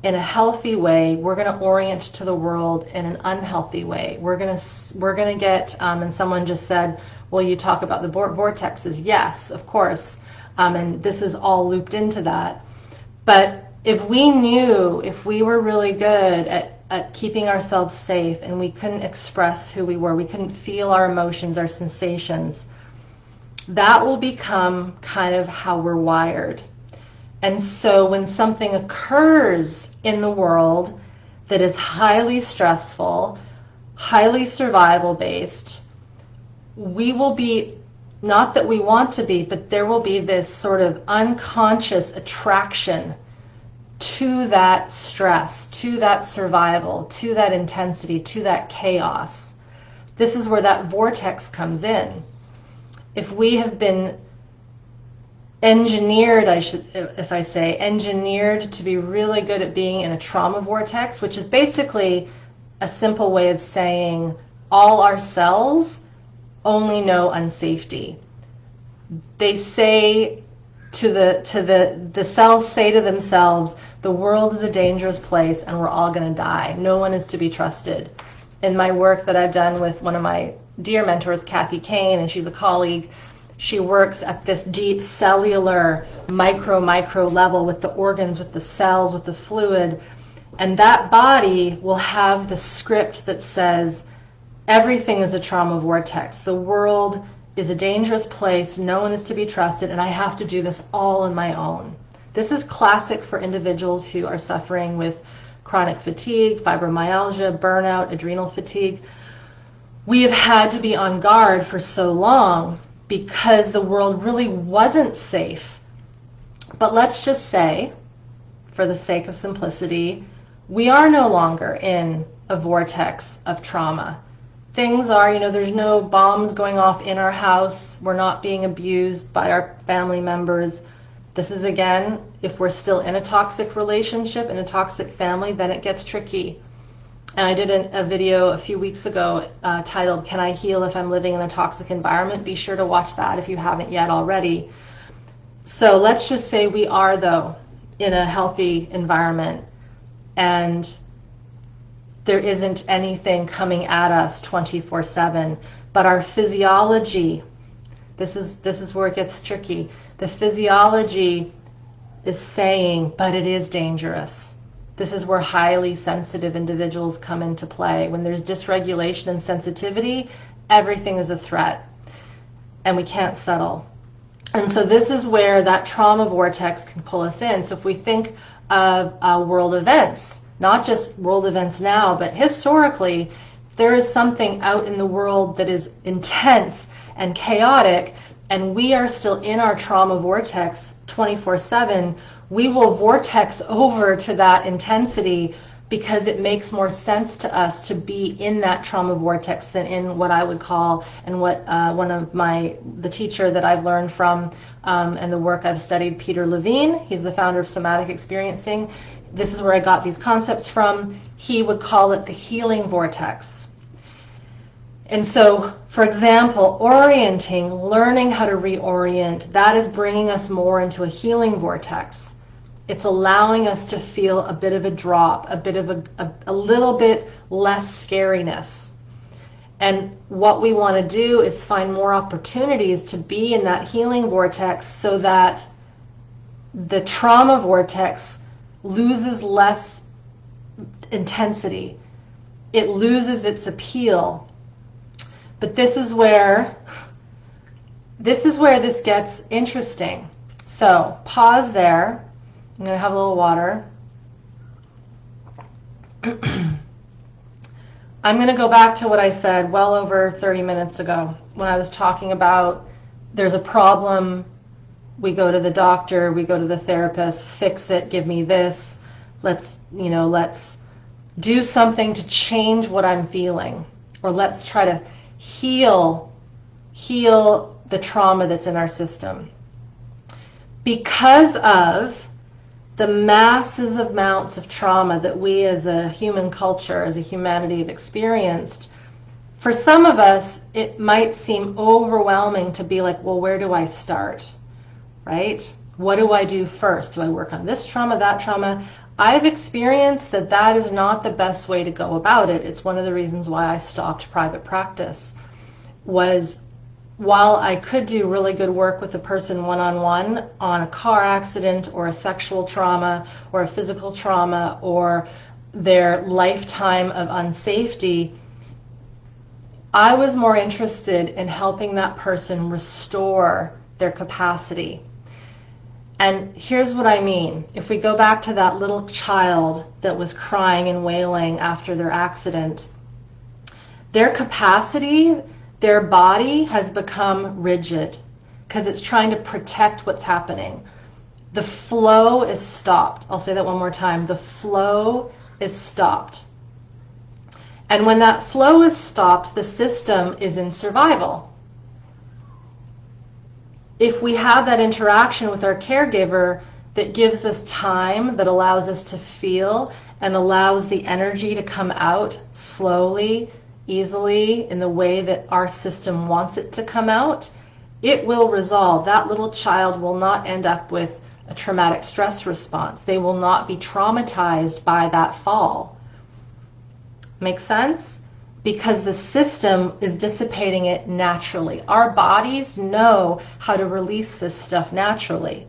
in a healthy way, we're going to orient to the world in an unhealthy way. We're going to get, and someone just said, well, you talk about the vortexes. Yes, of course. And this is all looped into that. But if we were really good at keeping ourselves safe and we couldn't express who we were, we couldn't feel our emotions, our sensations, that will become kind of how we're wired. And so when something occurs in the world that is highly stressful, highly survival based, we will be, not that we want to be, but there will be this sort of unconscious attraction to that stress, to that survival, to that intensity, to that chaos. This is where that vortex comes in. If we have been engineered, engineered to be really good at being in a trauma vortex, which is basically a simple way of saying all our cells only know unsafety. They say the cells say to themselves, the world is a dangerous place and we're all going to die. No one is to be trusted. In my work that I've done with one of my dear mentors, Kathy Kane, and she's a colleague, she works at this deep cellular micro level with the organs, with the cells, with the fluid, and that body will have the script that says everything is a trauma vortex. The world is a dangerous place, no one is to be trusted, and I have to do this all on my own. This is classic for individuals who are suffering with chronic fatigue, fibromyalgia, burnout, adrenal fatigue. We have had to be on guard for so long because the world really wasn't safe. But let's just say, for the sake of simplicity, we are no longer in a vortex of trauma. Things are, there's no bombs going off in our house. We're not being abused by our family members. This is, again, if we're still in a toxic relationship, in a toxic family, then it gets tricky. And I did a video a few weeks ago titled, Can I Heal If I'm Living in a Toxic Environment? Be sure to watch that if you haven't yet already. So let's just say we are, though, in a healthy environment and there isn't anything coming at us 24/7, but our physiology, this is where it gets tricky. The physiology is saying, but it is dangerous. This is where highly sensitive individuals come into play. When there's dysregulation and sensitivity, everything is a threat, and we can't settle. And so this is where that trauma vortex can pull us in. So if we think of world events, not just world events now, but historically, there is something out in the world that is intense and chaotic, and we are still in our trauma vortex 24/7, we will vortex over to that intensity because it makes more sense to us to be in that trauma vortex than in what I would call, and what one of the teacher that I've learned from and the work I've studied, Peter Levine, he's the founder of somatic experiencing. This is where I got these concepts from. He would call it the healing vortex. And so, for example, orienting, learning how to reorient, that is bringing us more into a healing vortex. It's allowing us to feel a bit of a drop, a little bit less scariness. And what we want to do is find more opportunities to be in that healing vortex so that the trauma vortex loses less intensity. It loses its appeal. But this is where this gets interesting. So pause there. I'm going to have a little water. I'm going to go back to what I said well over 30 minutes ago when I was talking about there's a problem, we go to the doctor, we go to the therapist, fix it, give me this, let's do something to change what I'm feeling, or let's try to heal the trauma that's in our system. Because of the massive amounts of trauma that we as a human culture, as a humanity have experienced, for some of us, it might seem overwhelming to be like, well, where do I start, right? What do I do first? Do I work on this trauma, that trauma? I've experienced that that is not the best way to go about it. It's one of the reasons why I stopped private practice, was while I could do really good work with a person one-on-one on a car accident or a sexual trauma or a physical trauma or their lifetime of unsafety, I was more interested in helping that person restore their capacity. And here's what I mean. If we go back to that little child that was crying and wailing after their accident, their capacity, their body has become rigid because it's trying to protect what's happening. The flow is stopped. I'll say that one more time. The flow is stopped. And when that flow is stopped, the system is in survival. If we have that interaction with our caregiver that gives us time, that allows us to feel and allows the energy to come out slowly, easily, in the way that our system wants it to come out, it will resolve. That little child will not end up with a traumatic stress response. They will not be traumatized by that fall. Make sense? Because the system is dissipating it naturally. Our bodies know how to release this stuff naturally.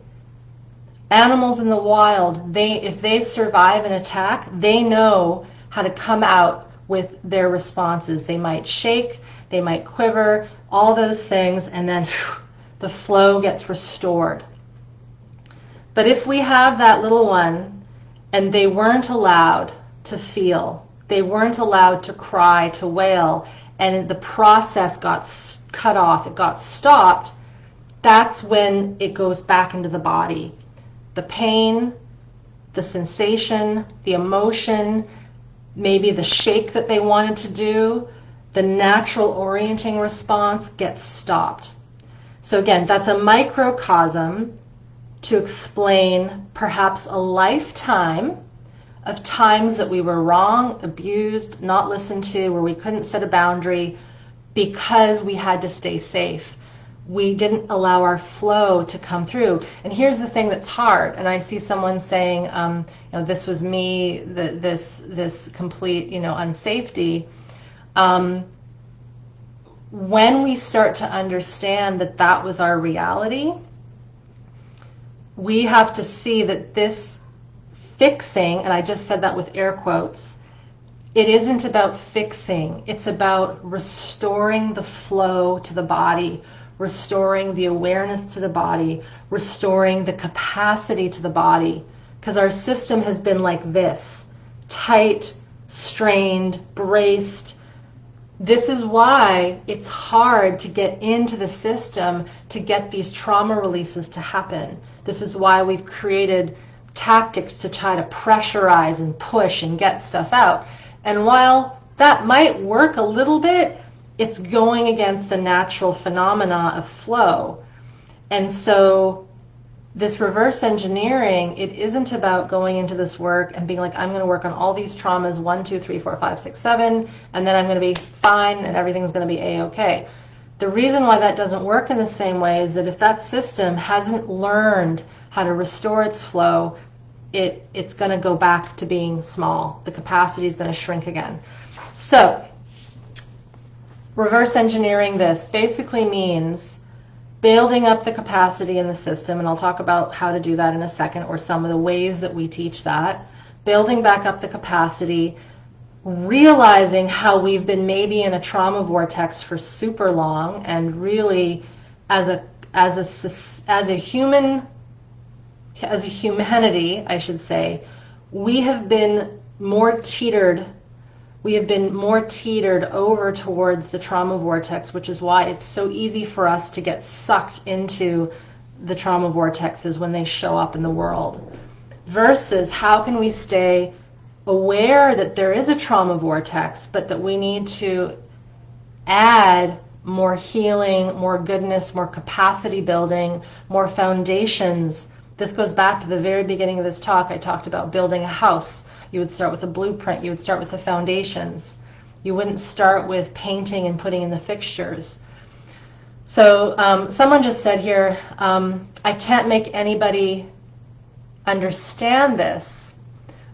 Animals in the wild, if they survive an attack, they know how to come out with their responses. They might shake, they might quiver, all those things, and then the flow gets restored. But if we have that little one and they weren't allowed to feel, they weren't allowed to cry, to wail, and the process got cut off, it got stopped, that's when it goes back into the body. The pain, the sensation, the emotion, maybe the shake that they wanted to do, the natural orienting response gets stopped. So again, that's a microcosm to explain perhaps a lifetime of times that we were wrong, abused, not listened to, where we couldn't set a boundary because we had to stay safe. We didn't allow our flow to come through. And here's the thing that's hard, and I see someone saying, this was me, this complete, unsafety. When we start to understand that that was our reality, we have to see that this fixing, and I just said that with air quotes, it isn't about fixing, it's about restoring the flow to the body, restoring the awareness to the body, restoring the capacity to the body. Because our system has been like this, tight, strained, braced. This is why it's hard to get into the system to get these trauma releases to happen. This is why we've created tactics to try to pressurize and push and get stuff out. And while that might work a little bit, it's going against the natural phenomena of flow. And so this reverse engineering, it isn't about going into this work and being like, I'm going to work on all these traumas, 1, 2, 3, 4, 5, 6, 7, and then I'm going to be fine and everything's going to be a-okay. The reason why that doesn't work in the same way is that if that system hasn't learned how to restore its flow, it's going to go back to being small. The capacity is going to shrink again. So reverse engineering this basically means building up the capacity in the system, and I'll talk about how to do that in a second, or some of the ways that we teach that. Building back up the capacity, realizing how we've been maybe in a trauma vortex for super long, and really as a humanity, I should say, we have been more teetered we have been more teetered over towards the trauma vortex, which is why it's so easy for us to get sucked into the trauma vortexes when they show up in the world. Versus how can we stay aware that there is a trauma vortex, but that we need to add more healing, more goodness, more capacity building, more foundations. This goes back to the very beginning of this talk. I talked about building a house. You would start with a blueprint. You would start with the foundations. You wouldn't start with painting and putting in the fixtures. So someone just said here, I can't make anybody understand this.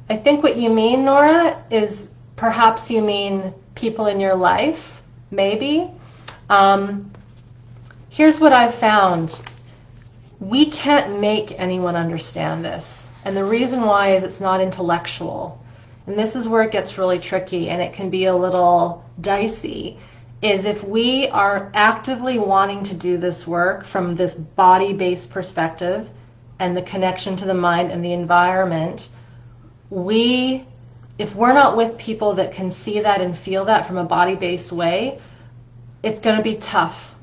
I think what you mean, Nora, is perhaps you mean people in your life, maybe. Here's what I've found. We can't make anyone understand this. And the reason why is it's not intellectual. And this is where it gets really tricky and it can be a little dicey, is if we are actively wanting to do this work from this body-based perspective and the connection to the mind and the environment, if we're not with people that can see that and feel that from a body-based way, it's going to be tough.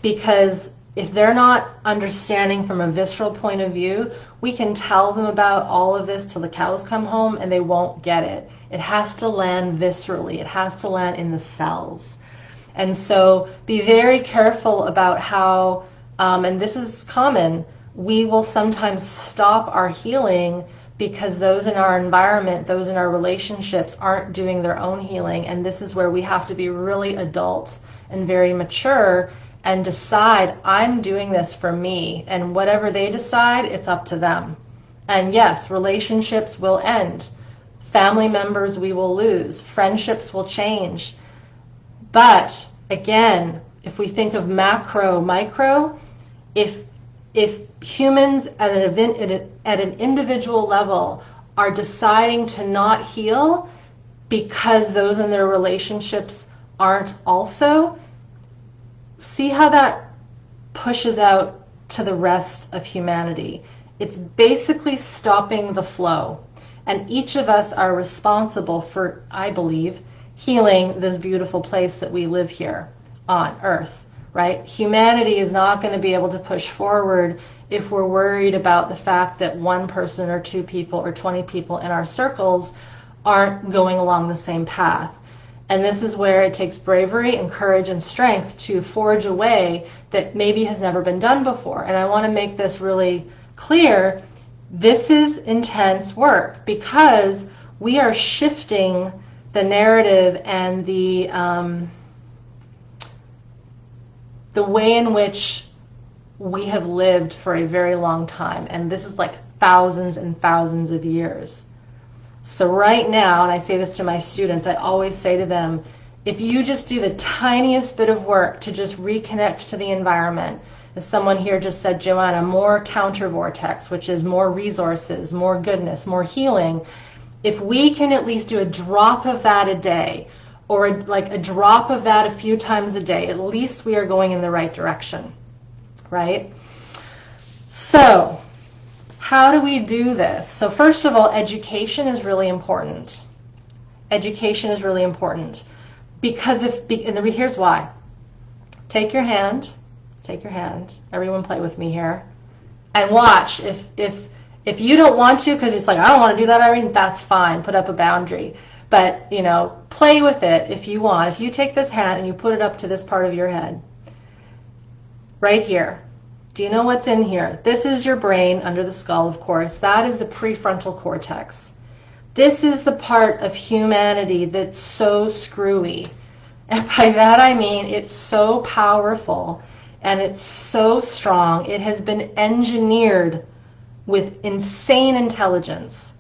Because if they're not understanding from a visceral point of view, we can tell them about all of this till the cows come home and they won't get it. It has to land viscerally. It has to land in the cells. And so be very careful about how, and this is common, we will sometimes stop our healing because those in our environment, those in our relationships aren't doing their own healing. And this is where we have to be really adult and very mature and decide, I'm doing this for me, and whatever they decide, it's up to them. And yes, relationships will end. Family members we will lose. Friendships will change. But again, if we think of macro, micro, if humans at an individual level are deciding to not heal because those in their relationships aren't also, see how that pushes out to the rest of humanity. It's basically stopping the flow. And each of us are responsible for, I believe, healing this beautiful place that we live here on Earth, right? Humanity is not going to be able to push forward if we're worried about the fact that one person or two people or 20 people in our circles aren't going along the same path. And this is where it takes bravery and courage and strength to forge a way that maybe has never been done before. And I want to make this really clear. This is intense work because we are shifting the narrative and the way in which we have lived for a very long time. And this is like thousands and thousands of years. So right now, and I say this to my students, I always say to them, if you just do the tiniest bit of work to just reconnect to the environment, as someone here just said, Joanna, more counter vortex, which is more resources, more goodness, more healing. If we can at least do a drop of that a day, or like a drop of that a few times a day, at least we are going in the right direction, right? So how do we do this? So first of all, education is really important. Education is really important because here's why. Take your hand, everyone play with me here, and watch. If you don't want to, because it's like, I don't want to do that, Irene, that's fine, put up a boundary. But, play with it if you want. If you take this hand and you put it up to this part of your head, right here, do you know what's in here? This is your brain under the skull, of course. That is the prefrontal cortex. This is the part of humanity that's so screwy. And by that I mean it's so powerful and it's so strong. It has been engineered with insane intelligence.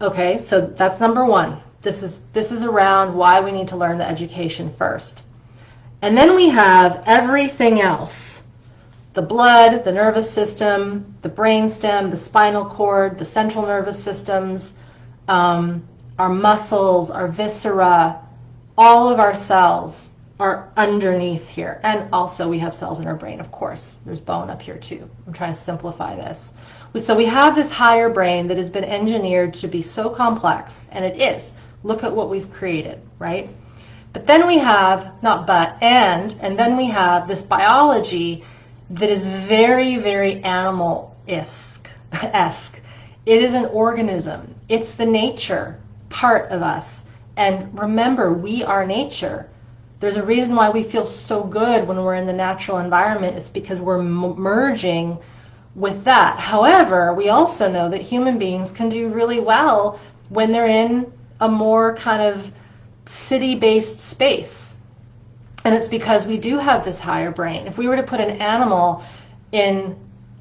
Okay, so that's number one. This is around why we need to learn the education first. And then we have everything else. The blood, the nervous system, the brainstem, the spinal cord, the central nervous systems, our muscles, our viscera, all of our cells are underneath here. And also we have cells in our brain, of course. There's bone up here too. I'm trying to simplify this. So we have this higher brain that has been engineered to be so complex, and it is. Look at what we've created, right? But then we have, not but, and then we have this biology that is very, very animal-esque. It is an organism. It's the nature part of us. And remember, we are nature. There's a reason why we feel so good when we're in the natural environment. It's because we're merging with that. However, we also know that human beings can do really well when they're in a more kind of city-based space. And it's because we do have this higher brain. If we were to put an animal in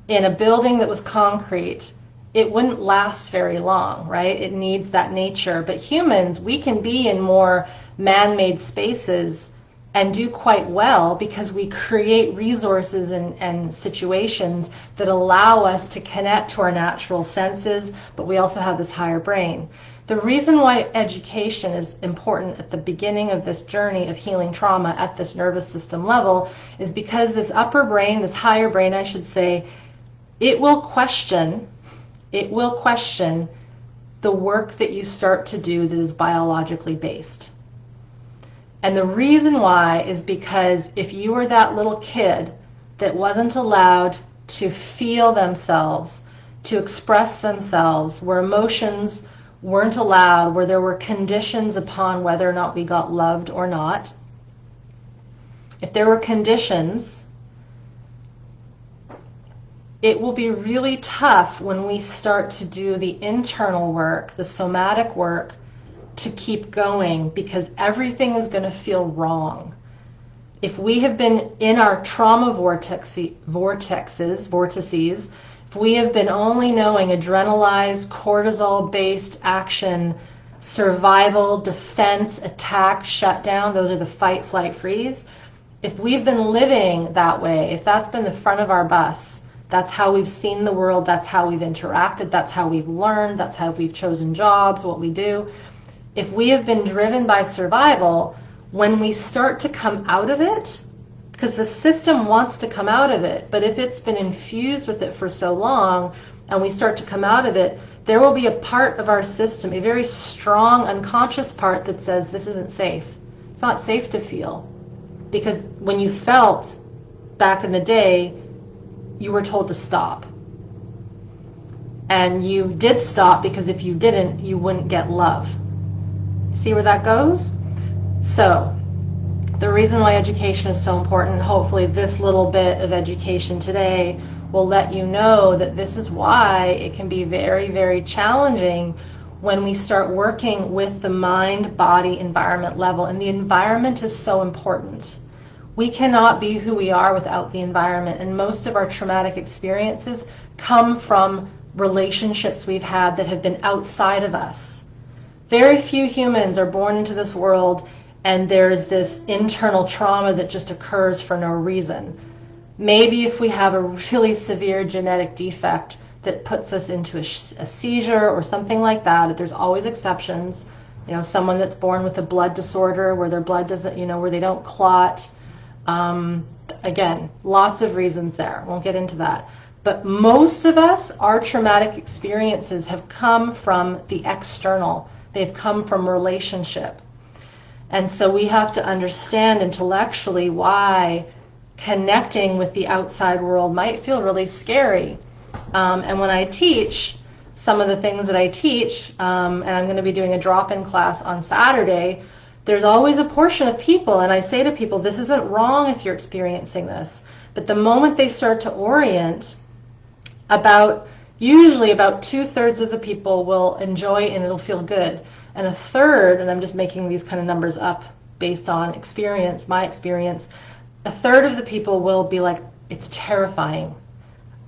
a building that was concrete, it wouldn't last very long, right? It needs that nature. But humans, we can be in more man-made spaces and do quite well because we create resources and situations that allow us to connect to our natural senses, but we also have this higher brain. The reason why education is important at the beginning of this journey of healing trauma at this nervous system level is because this upper brain, this higher brain, I should say, it will question the work that you start to do that is biologically based. And the reason why is because if you were that little kid that wasn't allowed to feel themselves, to express themselves, where emotions weren't allowed, where there were conditions upon whether or not we got loved or not, if there were conditions, it will be really tough when we start to do the internal work, the somatic work, to keep going, because everything is going to feel wrong. If we have been in our trauma vortices, if we have been only knowing adrenalized, cortisol-based action, survival, defense, attack, shutdown, those are the fight, flight, freeze. If we've been living that way, if that's been the front of our bus, that's how we've seen the world, that's how we've interacted, that's how we've learned, that's how we've chosen jobs, what we do. If we have been driven by survival, when we start to come out of it, because the system wants to come out of it, but if it's been infused with it for so long and we start to come out of it, there will be a part of our system, a very strong unconscious part that says this isn't safe. It's not safe to feel. Because when you felt back in the day, you were told to stop. And you did stop because if you didn't, you wouldn't get love. See where that goes? So, the reason why education is so important, hopefully this little bit of education today will let you know that this is why it can be very, very challenging when we start working with the mind, body, environment level. And the environment is so important. We cannot be who we are without the environment. And most of our traumatic experiences come from relationships we've had that have been outside of us. Very few humans are born into this world and there's this internal trauma that just occurs for no reason. Maybe if we have a really severe genetic defect that puts us into a seizure or something like that, there's always exceptions. You know, someone that's born with a blood disorder where their blood doesn't, where they don't clot. Again, lots of reasons there. Won't get into that. But most of us, our traumatic experiences have come from the external. They've come from relationship. And so we have to understand intellectually why connecting with the outside world might feel really scary. And when I teach, some of the things that I teach, and I'm going to be doing a drop-in class on Saturday, there's always a portion of people, and I say to people, this isn't wrong if you're experiencing this. But the moment they start to orient, usually about 2/3 of the people will enjoy it and it'll feel good. And a third, and I'm just making these kind of numbers up based on experience, my experience, a third of the people will be like, it's terrifying.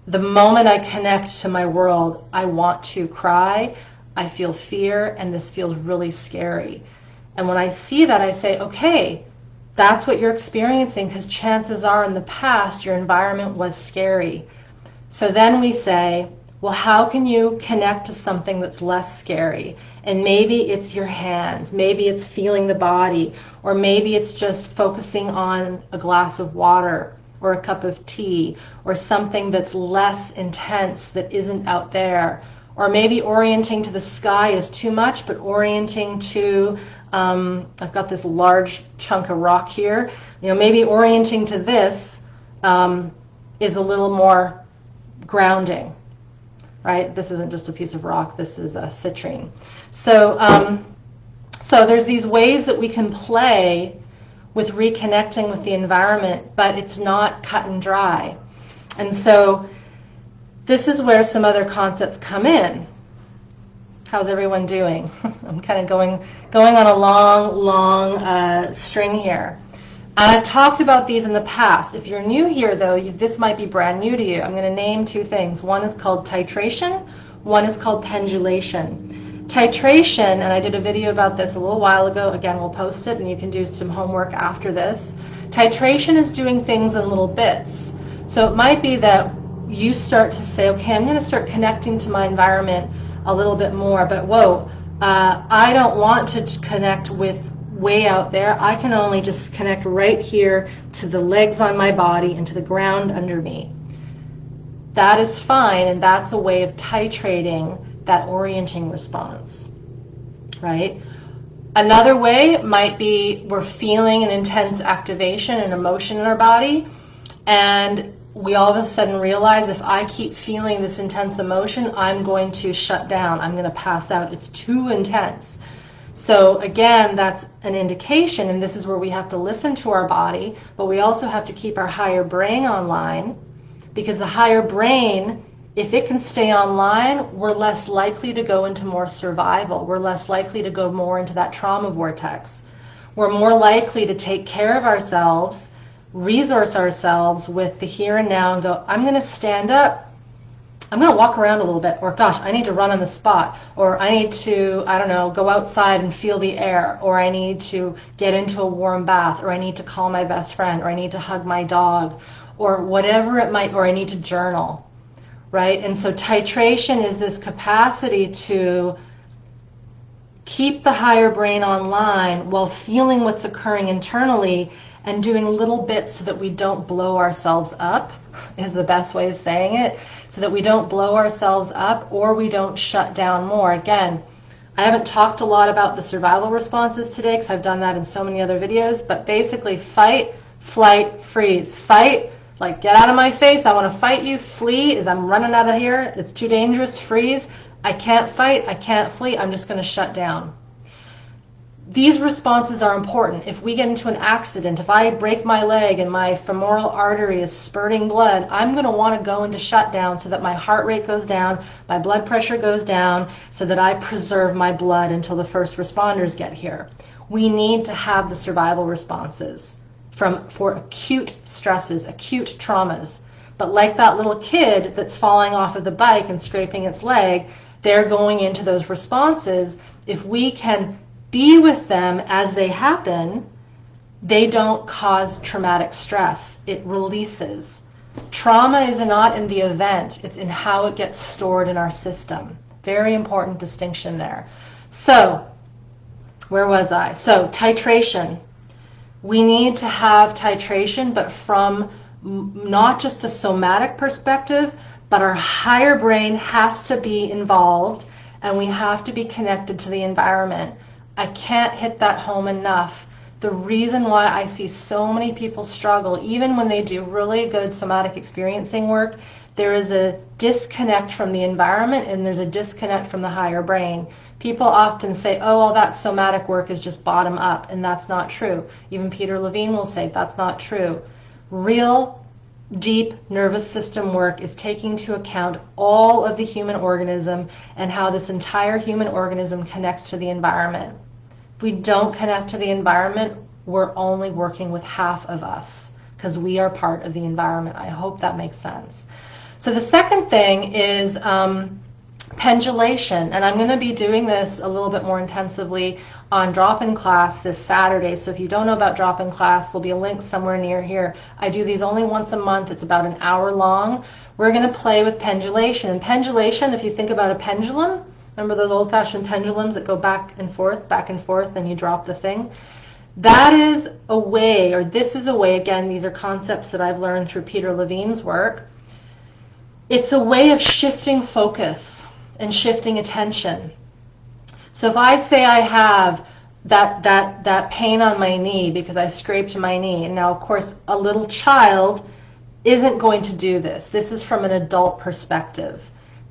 The moment I connect to my world, I want to cry, I feel fear, and this feels really scary. And when I see that, I say, okay, that's what you're experiencing because chances are in the past your environment was scary. So then we say, well, how can you connect to something that's less scary? And maybe it's your hands, maybe it's feeling the body, or maybe it's just focusing on a glass of water or a cup of tea or something that's less intense that isn't out there. Or maybe orienting to the sky is too much, but orienting to, I've got this large chunk of rock here, maybe orienting to this is a little more grounding, right? This isn't just a piece of rock, this is a citrine. So, so there's these ways that we can play with reconnecting with the environment, but it's not cut and dry. And so this is where some other concepts come in. How's everyone doing? I'm kind of going on a long string here. And I've talked about these in the past. If you're new here, though, this might be brand new to you. I'm going to name two things. One is called titration. One is called pendulation. Titration, and I did a video about this a little while ago. Again, we'll post it, and you can do some homework after this. Titration is doing things in little bits. So it might be that you start to say, okay, I'm going to start connecting to my environment a little bit more, but whoa, I don't want to connect with way out there. I can only just connect right here to the legs on my body and to the ground under me. That is fine, and that's a way of titrating that orienting response, right? Another way might be we're feeling an intense activation and emotion in our body, and we all of a sudden realize if I keep feeling this intense emotion, I'm going to shut down. I'm going to pass out. It's too intense. So again, that's an indication, and this is where we have to listen to our body, but we also have to keep our higher brain online, because the higher brain, if it can stay online, we're less likely to go into more survival. We're less likely to go more into that trauma vortex. We're more likely to take care of ourselves, resource ourselves with the here and now and go, I'm going to stand up, I'm going to walk around a little bit, or gosh, I need to run on the spot, or I need to, I don't know, go outside and feel the air, or I need to get into a warm bath, or I need to call my best friend, or I need to hug my dog, or whatever it might, or I need to journal, right? And so titration is this capacity to keep the higher brain online while feeling what's occurring internally and doing little bits so that we don't blow ourselves up, is the best way of saying it, so that we don't blow ourselves up or we don't shut down more. Again, I haven't talked a lot about the survival responses today because I've done that in so many other videos, but basically fight, flight, freeze. Fight, like get out of my face, I want to fight you. Flee is I'm running out of here, it's too dangerous. Freeze, I can't fight, I can't flee, I'm just going to shut down. These responses are important. If we get into an accident, if I break my leg and my femoral artery is spurting blood, I'm going to want to go into shutdown so that my heart rate goes down, my blood pressure goes down, so that I preserve my blood until the first responders get here. We need to have the survival responses for acute stresses, acute traumas. But like that little kid that's falling off of the bike and scraping its leg, they're going into those responses. If we can be with them as they happen, they don't cause traumatic stress. It releases. Trauma is not in the event, it's in how it gets stored in our system. Very important distinction there. So, where was I? So, titration. We need to have titration, but from not just a somatic perspective, but our higher brain has to be involved, and we have to be connected to the environment. I can't hit that home enough. The reason why I see so many people struggle, even when they do really good somatic experiencing work, there is a disconnect from the environment and there's a disconnect from the higher brain. People often say, oh, all that somatic work is just bottom up, and that's not true. Even Peter Levine will say that's not true. Real deep nervous system work is taking into account all of the human organism and how this entire human organism connects to the environment. If we don't connect to the environment, we're only working with half of us because we are part of the environment. I hope that makes sense. So the second thing is pendulation, and I'm going to be doing this a little bit more intensively on drop-in class this Saturday. So if you don't know about drop-in class, there'll be a link somewhere near here. I do these only once a month. It's about an hour long. We're going to play with pendulation. And pendulation, if you think about a pendulum, remember those old-fashioned pendulums that go back and forth, and you drop the thing? That is a way, or this is a way, again, these are concepts that I've learned through Peter Levine's work. It's a way of shifting focus. and shifting attention. So if I say I have that pain on my knee because I scraped my knee, and now of course a little child isn't going to do this. This is from an adult perspective.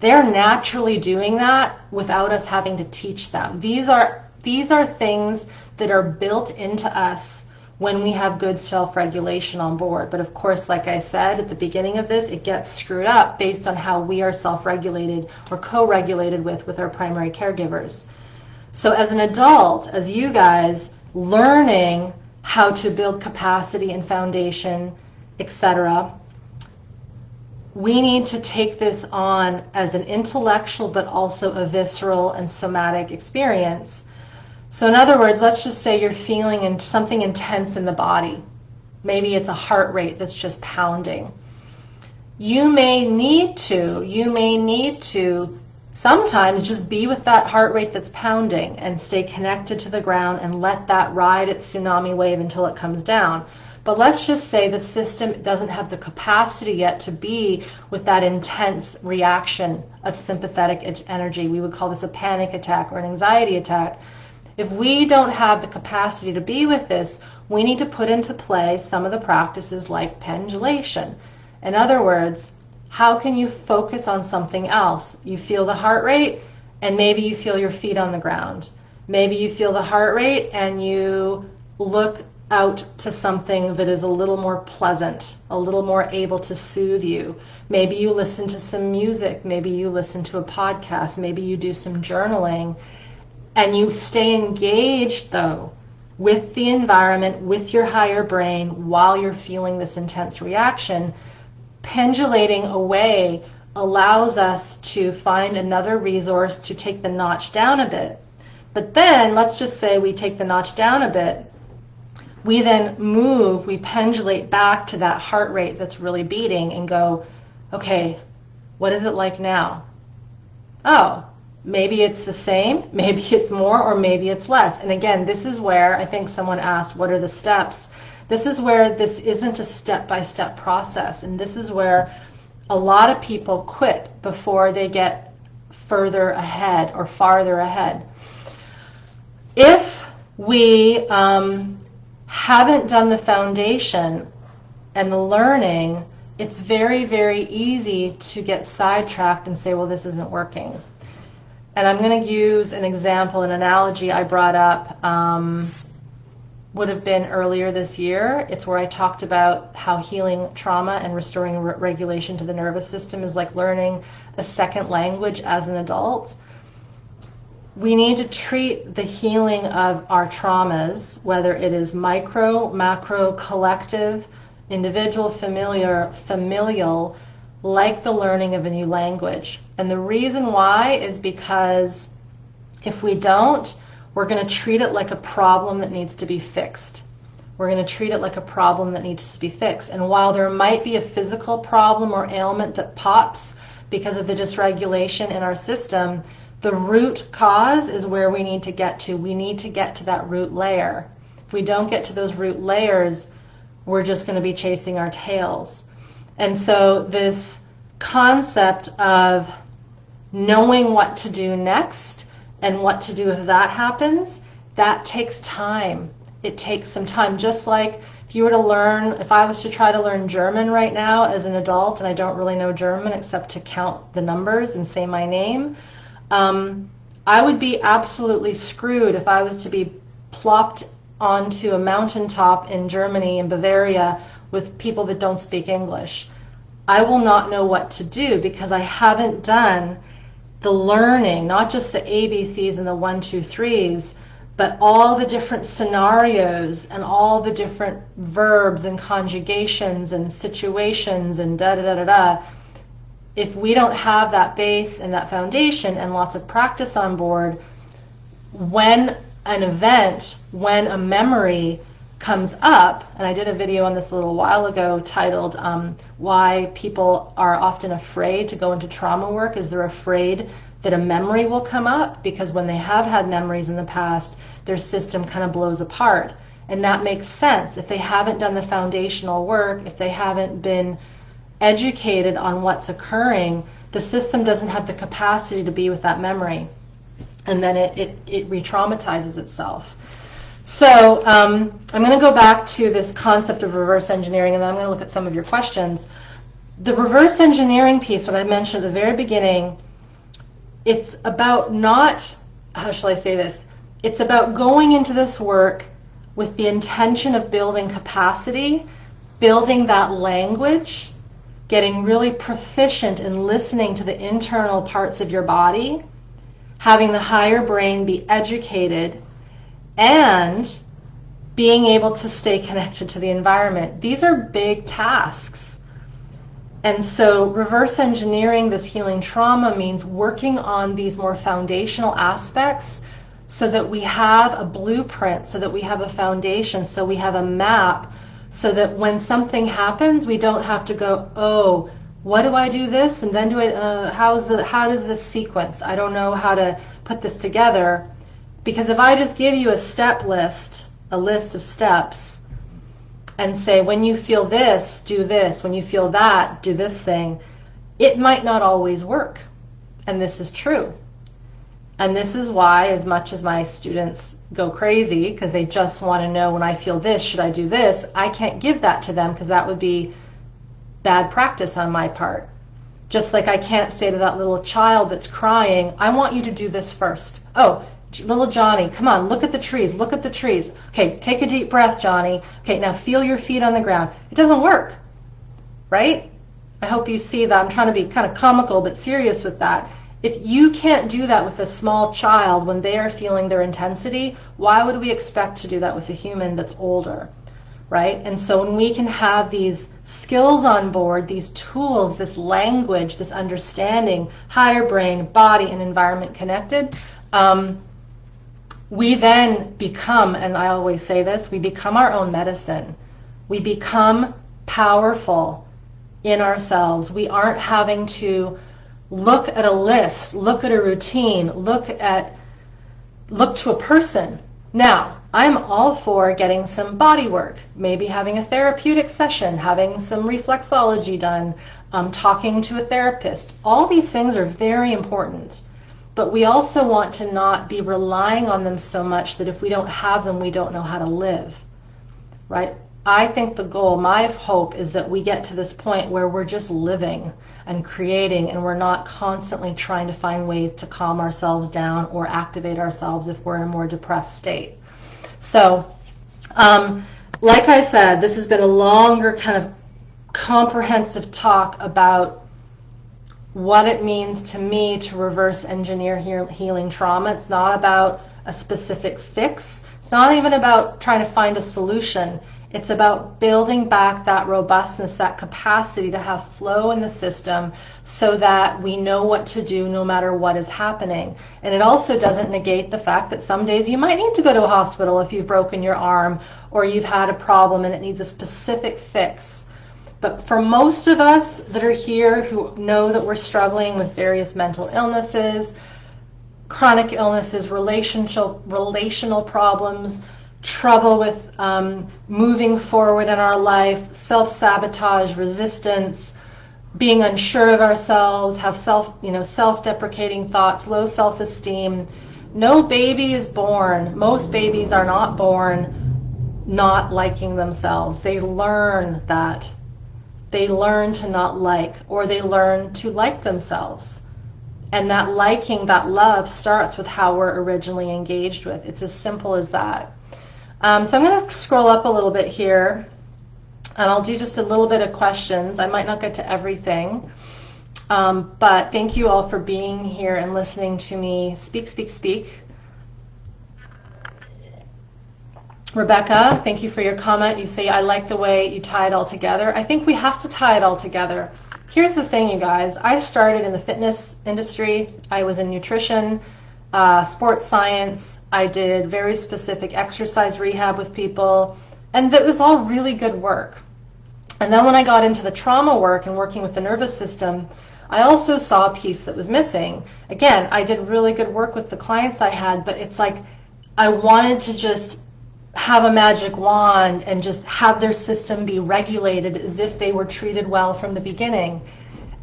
They're naturally doing that without us having to teach them. These are things that are built into us when we have good self-regulation on board. But of course, like I said at the beginning of this, it gets screwed up based on how we are self-regulated or co-regulated with our primary caregivers. So as an adult, as you guys, learning how to build capacity and foundation, etc., we need to take this on as an intellectual but also a visceral and somatic experience. So in other words, let's just say you're feeling something intense in the body. Maybe it's a heart rate that's just pounding. You may need to sometimes just be with that heart rate that's pounding and stay connected to the ground and let that ride its tsunami wave until it comes down. But let's just say the system doesn't have the capacity yet to be with that intense reaction of sympathetic energy. We would call this a panic attack or an anxiety attack. If we don't have the capacity to be with this, we need to put into play some of the practices like pendulation. In other words, how can you focus on something else? You feel the heart rate and maybe you feel your feet on the ground. Maybe you feel the heart rate and you look out to something that is a little more pleasant, a little more able to soothe you. Maybe you listen to some music, maybe you listen to a podcast, maybe you do some journaling, and you stay engaged though with the environment, with your higher brain while you're feeling this intense reaction. Pendulating away allows us to find another resource to take the notch down a bit. But then let's just say we take the notch down a bit. We then we pendulate back to that heart rate that's really beating and go, okay, what is it like now? Oh, maybe it's the same, maybe it's more, or maybe it's less. And again, this is where I think someone asked, what are the steps? This is where this isn't a step-by-step process. And this is where a lot of people quit before they get further ahead or farther ahead. If we haven't done the foundation and the learning, it's very, very easy to get sidetracked and say, well, this isn't working. And I'm going to use an example, an analogy I brought up would have been earlier this year. It's where I talked about how healing trauma and restoring regulation to the nervous system is like learning a second language as an adult. We need to treat the healing of our traumas, whether it is micro, macro, collective, individual, familial, like the learning of a new language. And the reason why is because if we don't, we're going to treat it like a problem that needs to be fixed. We're going to treat it like a problem that needs to be fixed. And while there might be a physical problem or ailment that pops because of the dysregulation in our system, the root cause is where we need to get to. We need to get to that root layer. If we don't get to those root layers, we're just going to be chasing our tails. And so this concept of knowing what to do next and what to do if that happens, that takes time. It takes some time. Just like if I was to try to learn German right now as an adult, and I don't really know German except to count the numbers and say my name, I would be absolutely screwed if I was to be plopped onto a mountaintop in Germany, in Bavaria, with people that don't speak English. I will not know what to do because I haven't done the learning, not just the ABCs and the 1, 2, 3s, but all the different scenarios and all the different verbs and conjugations and situations and da-da-da-da-da. If we don't have that base and that foundation and lots of practice on board, when an event, when a memory comes up, and I did a video on this a little while ago titled why people are often afraid to go into trauma work, is they're afraid that a memory will come up, because when they have had memories in the past, their system kind of blows apart. And that makes sense. If they haven't done the foundational work, if they haven't been educated on what's occurring, the system doesn't have the capacity to be with that memory, and then it re-traumatizes itself. So I'm going to go back to this concept of reverse engineering, and then I'm going to look at some of your questions. The reverse engineering piece, what I mentioned at the very beginning, it's about not, how shall I say this? It's about going into this work with the intention of building capacity, building that language, getting really proficient in listening to the internal parts of your body, having the higher brain be educated, and being able to stay connected to the environment. These are big tasks. And so reverse engineering this healing trauma means working on these more foundational aspects so that we have a blueprint, so that we have a foundation, so we have a map, so that when something happens, we don't have to go, oh, what do I do this? And then how does this sequence? I don't know how to put this together. Because if I just give you a step list, a list of steps, and say, when you feel this, do this. When you feel that, do this thing, it might not always work. And this is true. And this is why, as much as my students go crazy because they just want to know, when I feel this, should I do this? I can't give that to them because that would be bad practice on my part. Just like I can't say to that little child that's crying, I want you to do this first. Oh, little Johnny, come on, look at the trees, look at the trees. Okay, take a deep breath, Johnny. Okay, now feel your feet on the ground. It doesn't work, right? I hope you see that. I'm trying to be kind of comical but serious with that. If you can't do that with a small child when they are feeling their intensity, why would we expect to do that with a human that's older, right? And so when we can have these skills on board, these tools, this language, this understanding, higher brain, body, and environment connected, we then become, and I always say this, we become our own medicine. We become powerful in ourselves. We aren't having to look at a list, look at a routine, look to a person. Now, I'm all for getting some body work, maybe having a therapeutic session, having some reflexology done, talking to a therapist. All these things are very important. But we also want to not be relying on them so much that if we don't have them, we don't know how to live, right? I think the goal, my hope, is that we get to this point where we're just living and creating, and we're not constantly trying to find ways to calm ourselves down or activate ourselves if we're in a more depressed state. So, like I said, this has been a longer kind of comprehensive talk about what it means to me to reverse engineer healing trauma. It's not about a specific fix. It's not even about trying to find a solution. It's about building back that robustness, that capacity to have flow in the system so that we know what to do no matter what is happening. And it also doesn't negate the fact that some days you might need to go to a hospital if you've broken your arm or you've had a problem and it needs a specific fix. But for most of us that are here who know that we're struggling with various mental illnesses, chronic illnesses, relational problems, trouble with moving forward in our life, self-sabotage, resistance, being unsure of ourselves, have self-deprecating thoughts, low self-esteem. No baby is born. Most babies are not born not liking themselves. They learn that. They learn to not like, or they learn to like themselves. And that liking, that love, starts with how we're originally engaged with. It's as simple as that. So I'm going to scroll up a little bit here, and I'll do just a little bit of questions. I might not get to everything, but thank you all for being here and listening to me speak. Rebecca, thank you for your comment. You say, I like the way you tie it all together. I think we have to tie it all together. Here's the thing, you guys. I started in the fitness industry. I was in nutrition, sports science. I did very specific exercise rehab with people, and that was all really good work. And then when I got into the trauma work and working with the nervous system, I also saw a piece that was missing. Again, I did really good work with the clients I had, but it's like I wanted to just have a magic wand and just have their system be regulated as if they were treated well from the beginning.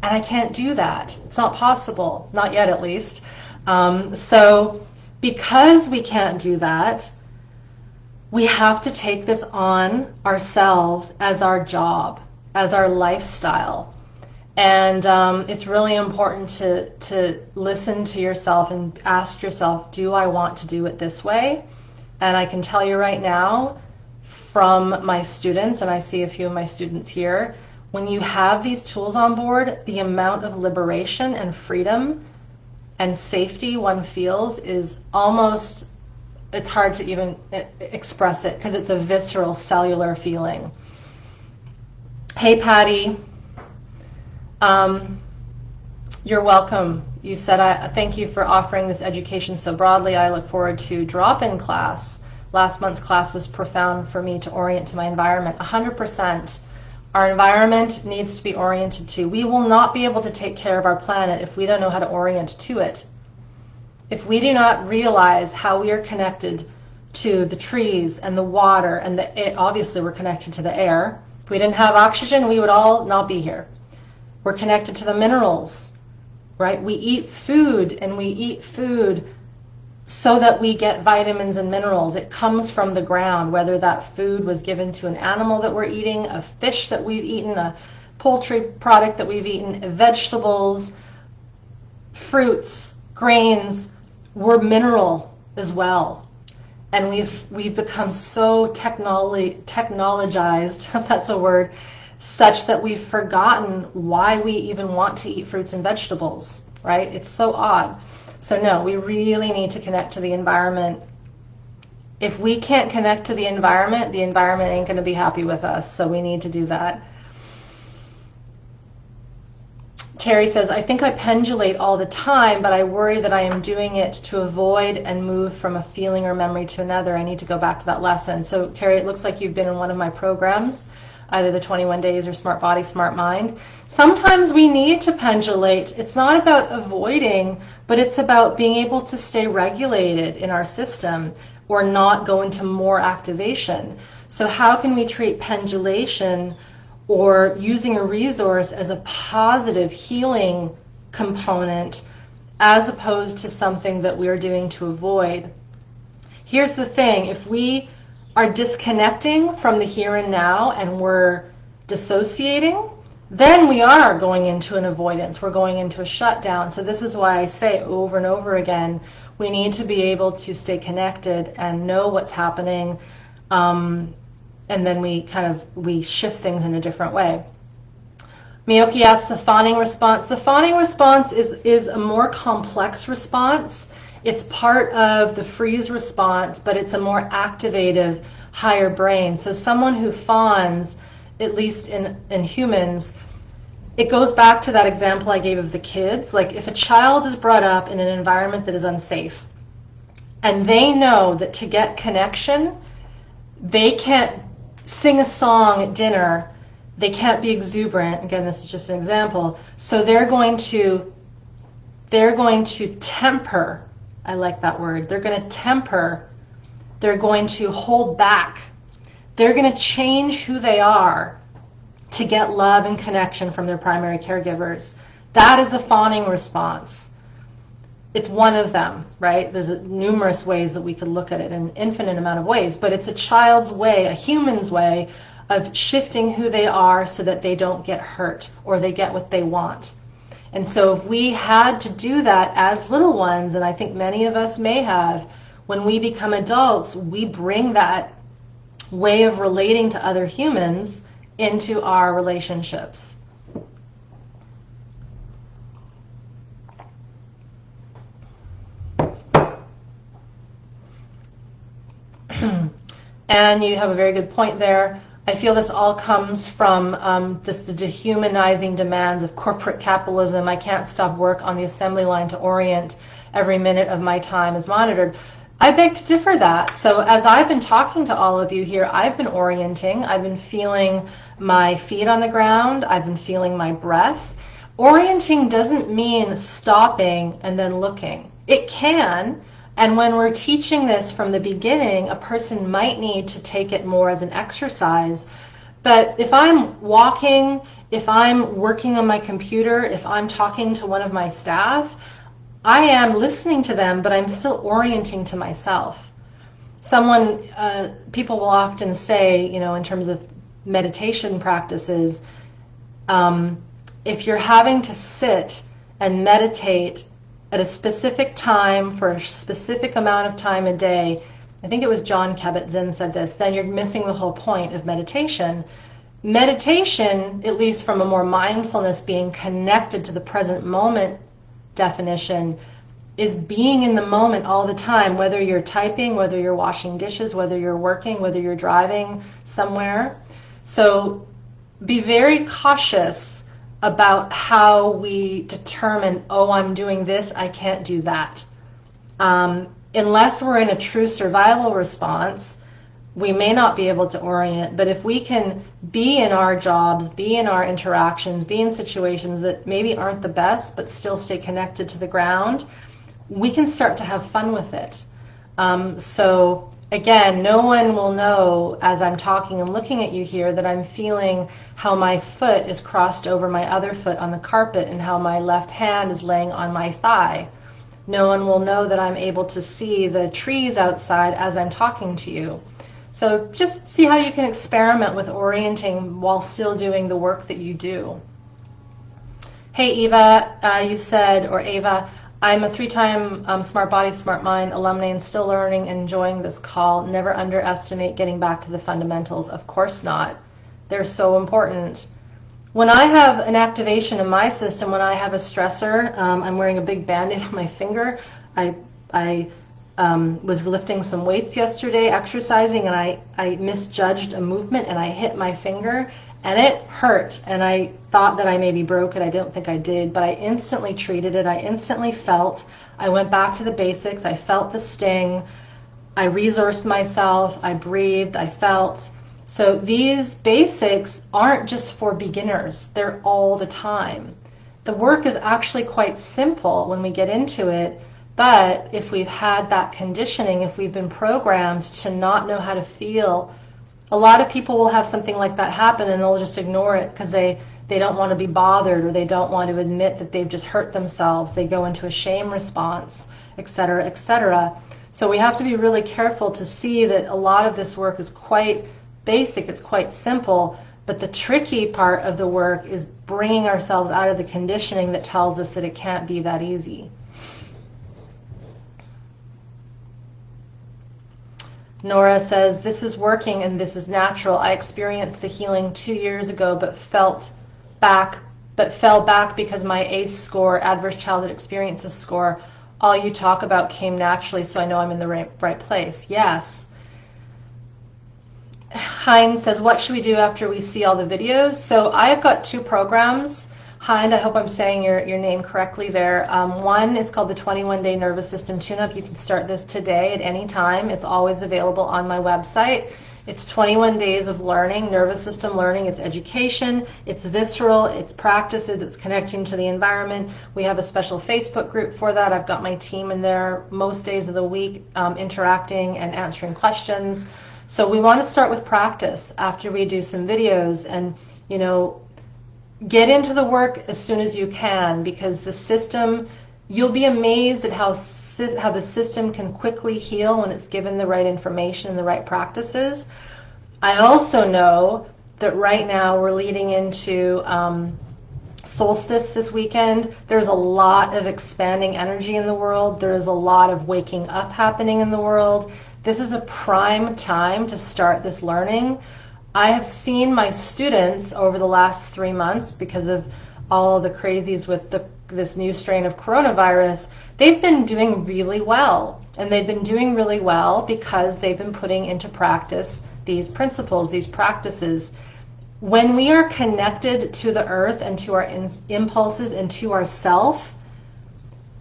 And I can't do that. It's not possible, not yet at least. So because we can't do that, we have to take this on ourselves as our job, as our lifestyle. And it's really important to listen to yourself and ask yourself, do I want to do it this way? And I can tell you right now from my students, and I see a few of my students here, when you have these tools on board, the amount of liberation and freedom and safety one feels is almost, it's hard to even express it because it's a visceral cellular feeling. Hey Patty, you're welcome. You said, thank you for offering this education so broadly. I look forward to drop-in class. Last month's class was profound for me to orient to my environment. 100%. Our environment needs to be oriented to. We will not be able to take care of our planet if we don't know how to orient to it. If we do not realize how we are connected to the trees and the water and the air, obviously we're connected to the air. If we didn't have oxygen, we would all not be here. We're connected to the minerals, right? We eat food, and we eat food so that we get vitamins and minerals. It comes from the ground, whether that food was given to an animal that we're eating, a fish that we've eaten, a poultry product that we've eaten, vegetables, fruits, grains, we're mineral as well. And we've become so technologized, if that's a word, such that we've forgotten why we even want to eat fruits and vegetables, right? It's so odd. So no, we really need to connect to the environment. If we can't connect to the environment ain't going to be happy with us. So we need to do that. Terry says, I think I pendulate all the time, but I worry that I am doing it to avoid and move from a feeling or memory to another. I need to go back to that lesson. So Terry, it looks like you've been in one of my programs, either the 21 Days or Smart Body, Smart Mind. Sometimes we need to pendulate. It's not about avoiding, but it's about being able to stay regulated in our system or not go into more activation. So how can we treat pendulation or using a resource as a positive healing component as opposed to something that we're doing to avoid? Here's the thing, if we are disconnecting from the here and now and we're dissociating, then we are going into an avoidance. We're going into a shutdown. So this is why I say over and over again, we need to be able to stay connected and know what's happening, and then we shift things in a different way. Miyoki asks the fawning response. The fawning response is a more complex response. It's part of the freeze response, but it's a more activative, higher brain. So someone who fawns, at least in humans, it goes back to that example I gave of the kids. Like if a child is brought up in an environment that is unsafe, and they know that to get connection, they can't sing a song at dinner, they can't be exuberant. Again, this is just an example. So they're going to temper. I like that word. They're going to temper. They're going to hold back. They're going to change who they are to get love and connection from their primary caregivers. That is a fawning response. It's one of them, right? There's numerous ways that we could look at it, an infinite amount of ways, but it's a child's way, a human's way of shifting who they are so that they don't get hurt or they get what they want. And so if we had to do that as little ones, and I think many of us may have, when we become adults, we bring that way of relating to other humans into our relationships. And you have a very good point there. I feel this all comes from the dehumanizing demands of corporate capitalism. I can't stop work on the assembly line to orient. Every minute of my time is monitored. I beg to differ that. So as I've been talking to all of you here, I've been orienting. I've been feeling my feet on the ground. I've been feeling my breath. Orienting doesn't mean stopping and then looking. It can. And when we're teaching this from the beginning, a person might need to take it more as an exercise. But if I'm walking, if I'm working on my computer, if I'm talking to one of my staff, I am listening to them, but I'm still orienting to myself. People will often say, in terms of meditation practices, if you're having to sit and meditate at a specific time for a specific amount of time a day, I think it was John Kabat-Zinn said this, then you're missing the whole point of meditation. Meditation, at least from a more mindfulness, being connected to the present moment definition, is being in the moment all the time, whether you're typing, whether you're washing dishes, whether you're working, whether you're driving somewhere. So be very cautious about how we determine, oh, I'm doing this, I can't do that. Unless we're in a true survival response, we may not be able to orient, but if we can be in our jobs, be in our interactions, be in situations that maybe aren't the best, but still stay connected to the ground, we can start to have fun with it. So again, no one will know as I'm talking and looking at you here that I'm feeling how my foot is crossed over my other foot on the carpet and how my left hand is laying on my thigh. No one will know that I'm able to see the trees outside as I'm talking to you. So just see how you can experiment with orienting while still doing the work that you do. Hey Eva, you said, or Ava, I'm a 3-time Smart Body, Smart Mind alumni and still learning and enjoying this call. Never underestimate getting back to the fundamentals. Of course not. They're so important. When I have an activation in my system, when I have a stressor, I'm wearing a big band-aid on my finger. I was lifting some weights yesterday, exercising, and I misjudged a movement and I hit my finger and it hurt. And I thought that I maybe broke it. I don't think I did, but I instantly treated it. I instantly felt. I went back to the basics. I felt the sting. I resourced myself. I breathed. I felt. So these basics aren't just for beginners. They're all the time. The work is actually quite simple when we get into it. But if we've had that conditioning, if we've been programmed to not know how to feel, a lot of people will have something like that happen and they'll just ignore it because they don't want to be bothered or they don't want to admit that they've just hurt themselves. They go into a shame response, etc., etc. So we have to be really careful to see that a lot of this work is quite basic, it's quite simple, but the tricky part of the work is bringing ourselves out of the conditioning that tells us that it can't be that easy. Nora says, this is working and this is natural. I experienced the healing 2 years ago, but fell back because my ACE score, adverse childhood experiences score, all you talk about came naturally, so I know I'm in the right place. Yes. Hines says, what should we do after we see all the videos? So I've got 2 programs. Hind, I hope I'm saying your name correctly there. One is called the 21-Day Nervous System Tune-Up. You can start this today at any time. It's always available on my website. It's 21 days of learning, nervous system learning. It's education, it's visceral, it's practices, it's connecting to the environment. We have a special Facebook group for that. I've got my team in there most days of the week interacting and answering questions. So we want to start with practice after we do some videos and, get into the work as soon as you can, because the system, you'll be amazed at how the system can quickly heal when it's given the right information and the right practices. I also know that right now we're leading into solstice this weekend. There's a lot of expanding energy in the world. There's a lot of waking up happening in the world. This is a prime time to start this learning. I have seen my students over the last 3 months, because of all the crazies with this new strain of coronavirus, they've been doing really well. And they've been doing really well because they've been putting into practice these principles, these practices. When we are connected to the earth and to our impulses and to ourself,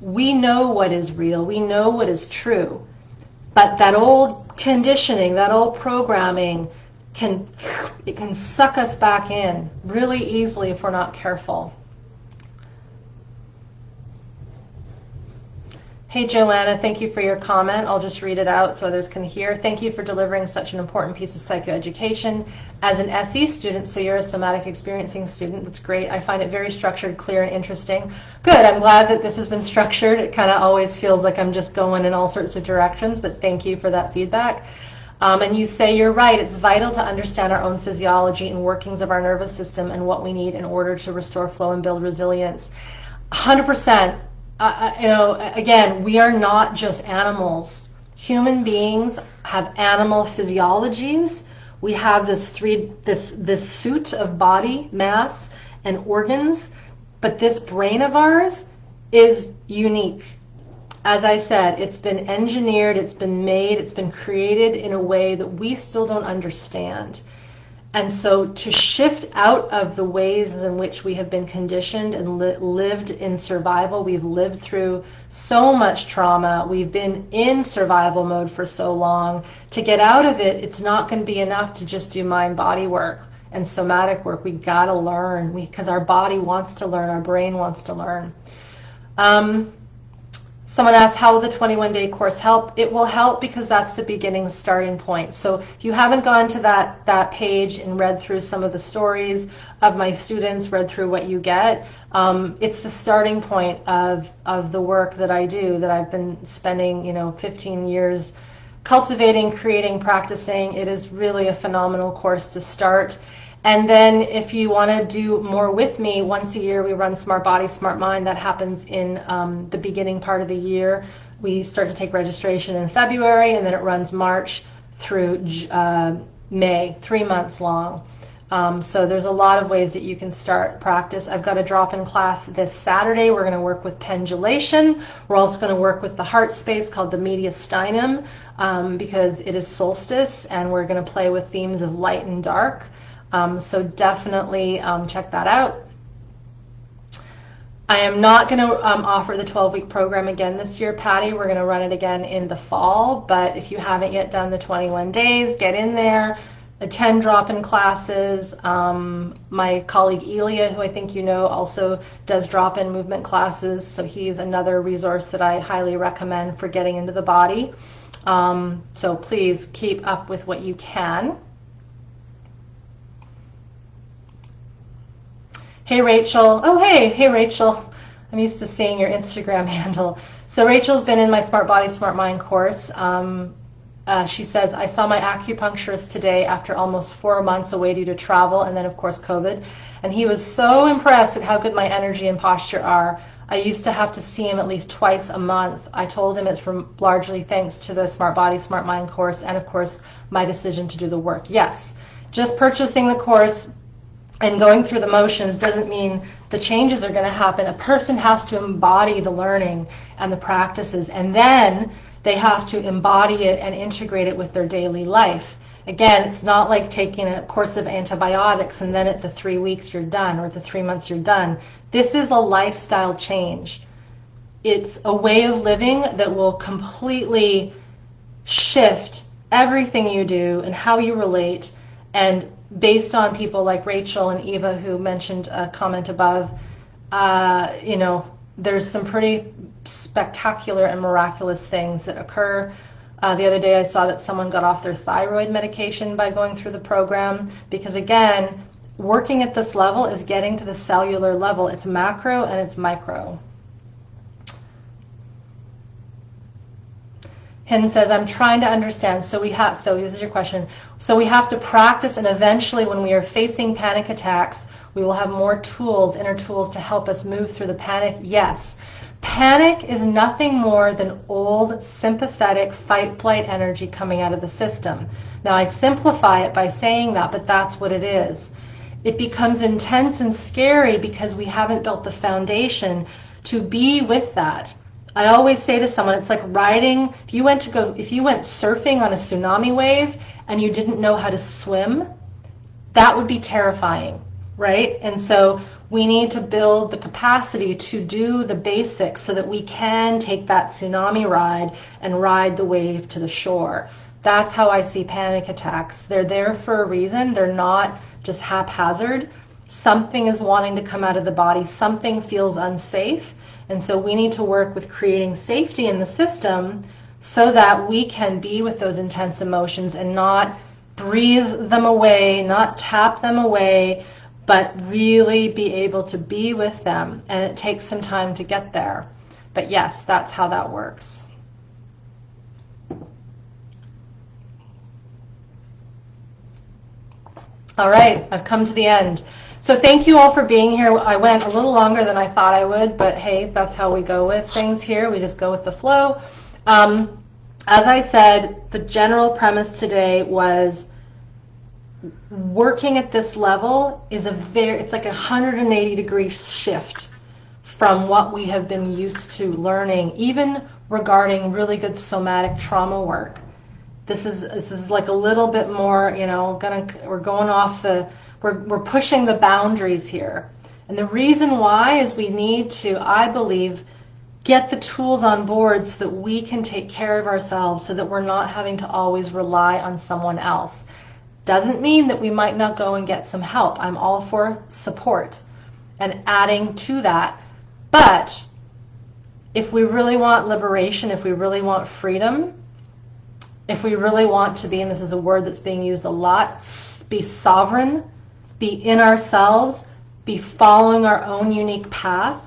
we know what is real, we know what is true. But that old conditioning, that old programming, it can suck us back in really easily if we're not careful. Hey Joanna, thank you for your comment. I'll just read it out so others can hear. Thank you for delivering such an important piece of psychoeducation. As an SE student, so you're a somatic experiencing student, that's great. I find it very structured, clear, and interesting. Good, I'm glad that this has been structured. It kind of always feels like I'm just going in all sorts of directions, but thank you for that feedback. And you say you're right, it's vital to understand our own physiology and workings of our nervous system and what we need in order to restore flow and build resilience. 100%. Again, we are not just animals. Human beings have animal physiologies. We have this suit of body mass and organs, but this brain of ours is unique. As I said, it's been engineered, it's been made, it's been created in a way that we still don't understand. And so to shift out of the ways in which we have been conditioned and lived in survival, we've lived through so much trauma, we've been in survival mode for so long, to get out of it, it's not going to be enough to just do mind-body work and somatic work. We got to learn, because our body wants to learn, our brain wants to learn. Someone asked, how will the 21-day course help? It will help because that's the beginning starting point. So if you haven't gone to that page and read through some of the stories of my students, read through what you get, it's the starting point of the work that I do, that I've been spending 15 years cultivating, creating, practicing. It is really a phenomenal course to start. And then if you want to do more with me, once a year we run Smart Body, Smart Mind. That happens in the beginning part of the year. We start to take registration in February, and then it runs March through May, 3 months long. So there's a lot of ways that you can start practice. I've got a drop-in class this Saturday. We're going to work with Pendulation. We're also going to work with the heart space called the mediastinum, because it is solstice, and we're going to play with themes of light and dark. So definitely check that out. I am not going to offer the 12-week program again this year, Patty. We're going to run it again in the fall, but if you haven't yet done the 21 days, get in there, attend drop-in classes. My colleague Elia, who I think you know, also does drop-in movement classes, so he's another resource that I highly recommend for getting into the body. So please keep up with what you can. Hey Rachel. Oh hey Rachel. I'm used to seeing your Instagram handle. So Rachel's been in my Smart Body, Smart Mind course. She says, I saw my acupuncturist today after almost 4 months away due to travel and then of course COVID. And he was so impressed at how good my energy and posture are. I used to have to see him at least twice a month. I told him it's largely thanks to the Smart Body, Smart Mind course and of course my decision to do the work. Yes, just purchasing the course and going through the motions doesn't mean the changes are going to happen. A person has to embody the learning and the practices, and then they have to embody it and integrate it with their daily life. Again, it's not like taking a course of antibiotics and then at the 3 weeks you're done, or at the 3 months you're done. This is a lifestyle change. It's a way of living that will completely shift everything you do and how you relate. And based on people like Rachel and Eva, who mentioned a comment above, there's some pretty spectacular and miraculous things that occur. The other day I saw that someone got off their thyroid medication by going through the program, because again, working at this level is getting to the cellular level. It's macro and it's micro. Hin says, I'm trying to understand. So this is your question. So we have to practice, and eventually when we are facing panic attacks, we will have more tools, inner tools, to help us move through the panic. Yes. Panic is nothing more than old sympathetic fight-flight energy coming out of the system. Now I simplify it by saying that, but that's what it is. It becomes intense and scary because we haven't built the foundation to be with that. I always say to someone, it's like riding, if you went surfing on a tsunami wave and you didn't know how to swim, that would be terrifying, right? And so we need to build the capacity to do the basics so that we can take that tsunami ride and ride the wave to the shore. That's how I see panic attacks. They're there for a reason. They're not just haphazard. Something is wanting to come out of the body. Something feels unsafe. And so we need to work with creating safety in the system so that we can be with those intense emotions and not breathe them away, not tap them away, but really be able to be with them. And it takes some time to get there. But yes, that's how that works. All right, I've come to the end. So thank you all for being here. I went a little longer than I thought I would, but hey, that's how we go with things here. We just go with the flow. As I said, the general premise today was working at this level is it's like a 180-degree shift from what we have been used to learning, even regarding really good somatic trauma work. This is like a little bit more, you know, we're going off we're pushing the boundaries here. And the reason why is we need to, I believe, get the tools on board so that we can take care of ourselves, so that we're not having to always rely on someone else. Doesn't mean that we might not go and get some help. I'm all for support and adding to that. But if we really want liberation, if we really want freedom, if we really want to be, and this is a word that's being used a lot, be sovereign, be in ourselves, be following our own unique path,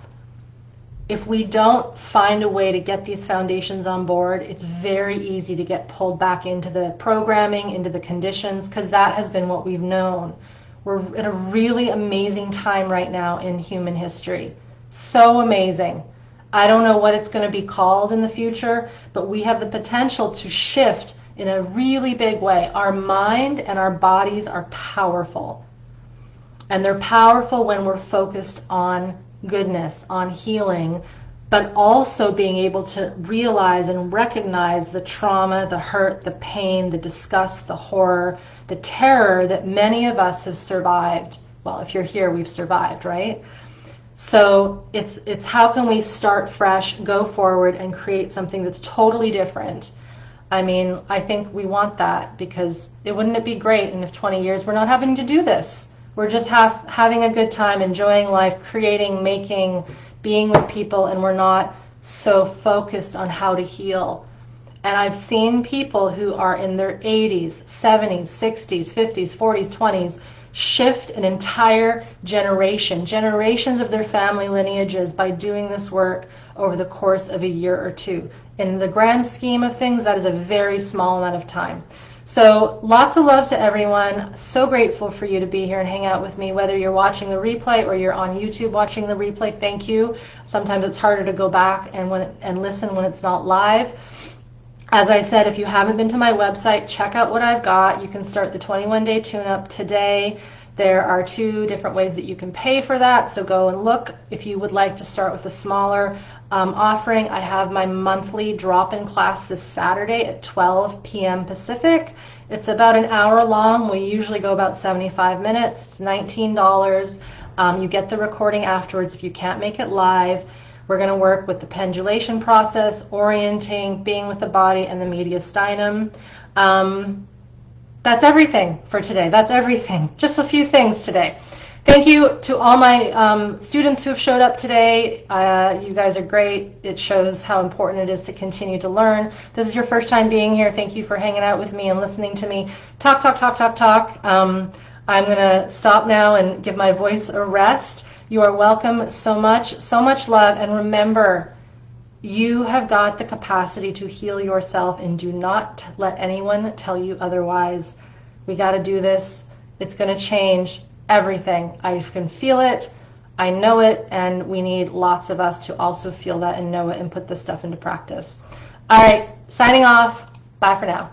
if we don't find a way to get these foundations on board, it's very easy to get pulled back into the programming, into the conditions, because that has been what we've known. We're at a really amazing time right now in human history. So amazing. I don't know what it's going to be called in the future, but we have the potential to shift in a really big way. Our mind and our bodies are powerful. And they're powerful when we're focused on goodness, on healing, but also being able to realize and recognize the trauma, the hurt, the pain, the disgust, the horror, the terror that many of us have survived. Well, if you're here, we've survived, right? So it's how can we start fresh, go forward, and create something that's totally different. I mean, I think we want that, because wouldn't it be great in 20 years we're not having to do this? We're just having a good time, enjoying life, creating, making, being with people, and we're not so focused on how to heal. And I've seen people who are in their 80s, 70s, 60s, 50s, 40s, 20s, shift an entire generations of their family lineages by doing this work over the course of a year or two. In the grand scheme of things, that is a very small amount of time. So lots of love to everyone. So grateful for you to be here and hang out with me, whether you're watching the replay or you're on YouTube watching the replay. Thank you. Sometimes it's harder to go back and listen when it's not live. As I said, if you haven't been to my website, check out what I've got. You can start the 21-day tune-up today. There are 2 different ways that you can pay for that, so go and look. If you would like to start with a smaller offering, I have my monthly drop-in class this Saturday at 12 p.m. Pacific. It's about an hour long. We usually go about 75 minutes. It's $19. You get the recording afterwards if you can't make it live. We're going to work with the pendulation process, orienting, being with the body, and the mediastinum. That's everything for today. That's everything. Just a few things today. Thank you to all my students who have showed up today. You guys are great. It shows how important it is to continue to learn. If this is your first time being here, thank you for hanging out with me and listening to me talk. I'm going to stop now and give my voice a rest. You are welcome so much love. And remember, you have got the capacity to heal yourself, and do not let anyone tell you otherwise. We got to do this. It's going to change everything. I can feel it. I know it. And we need lots of us to also feel that and know it and put this stuff into practice. All right, signing off. Bye for now.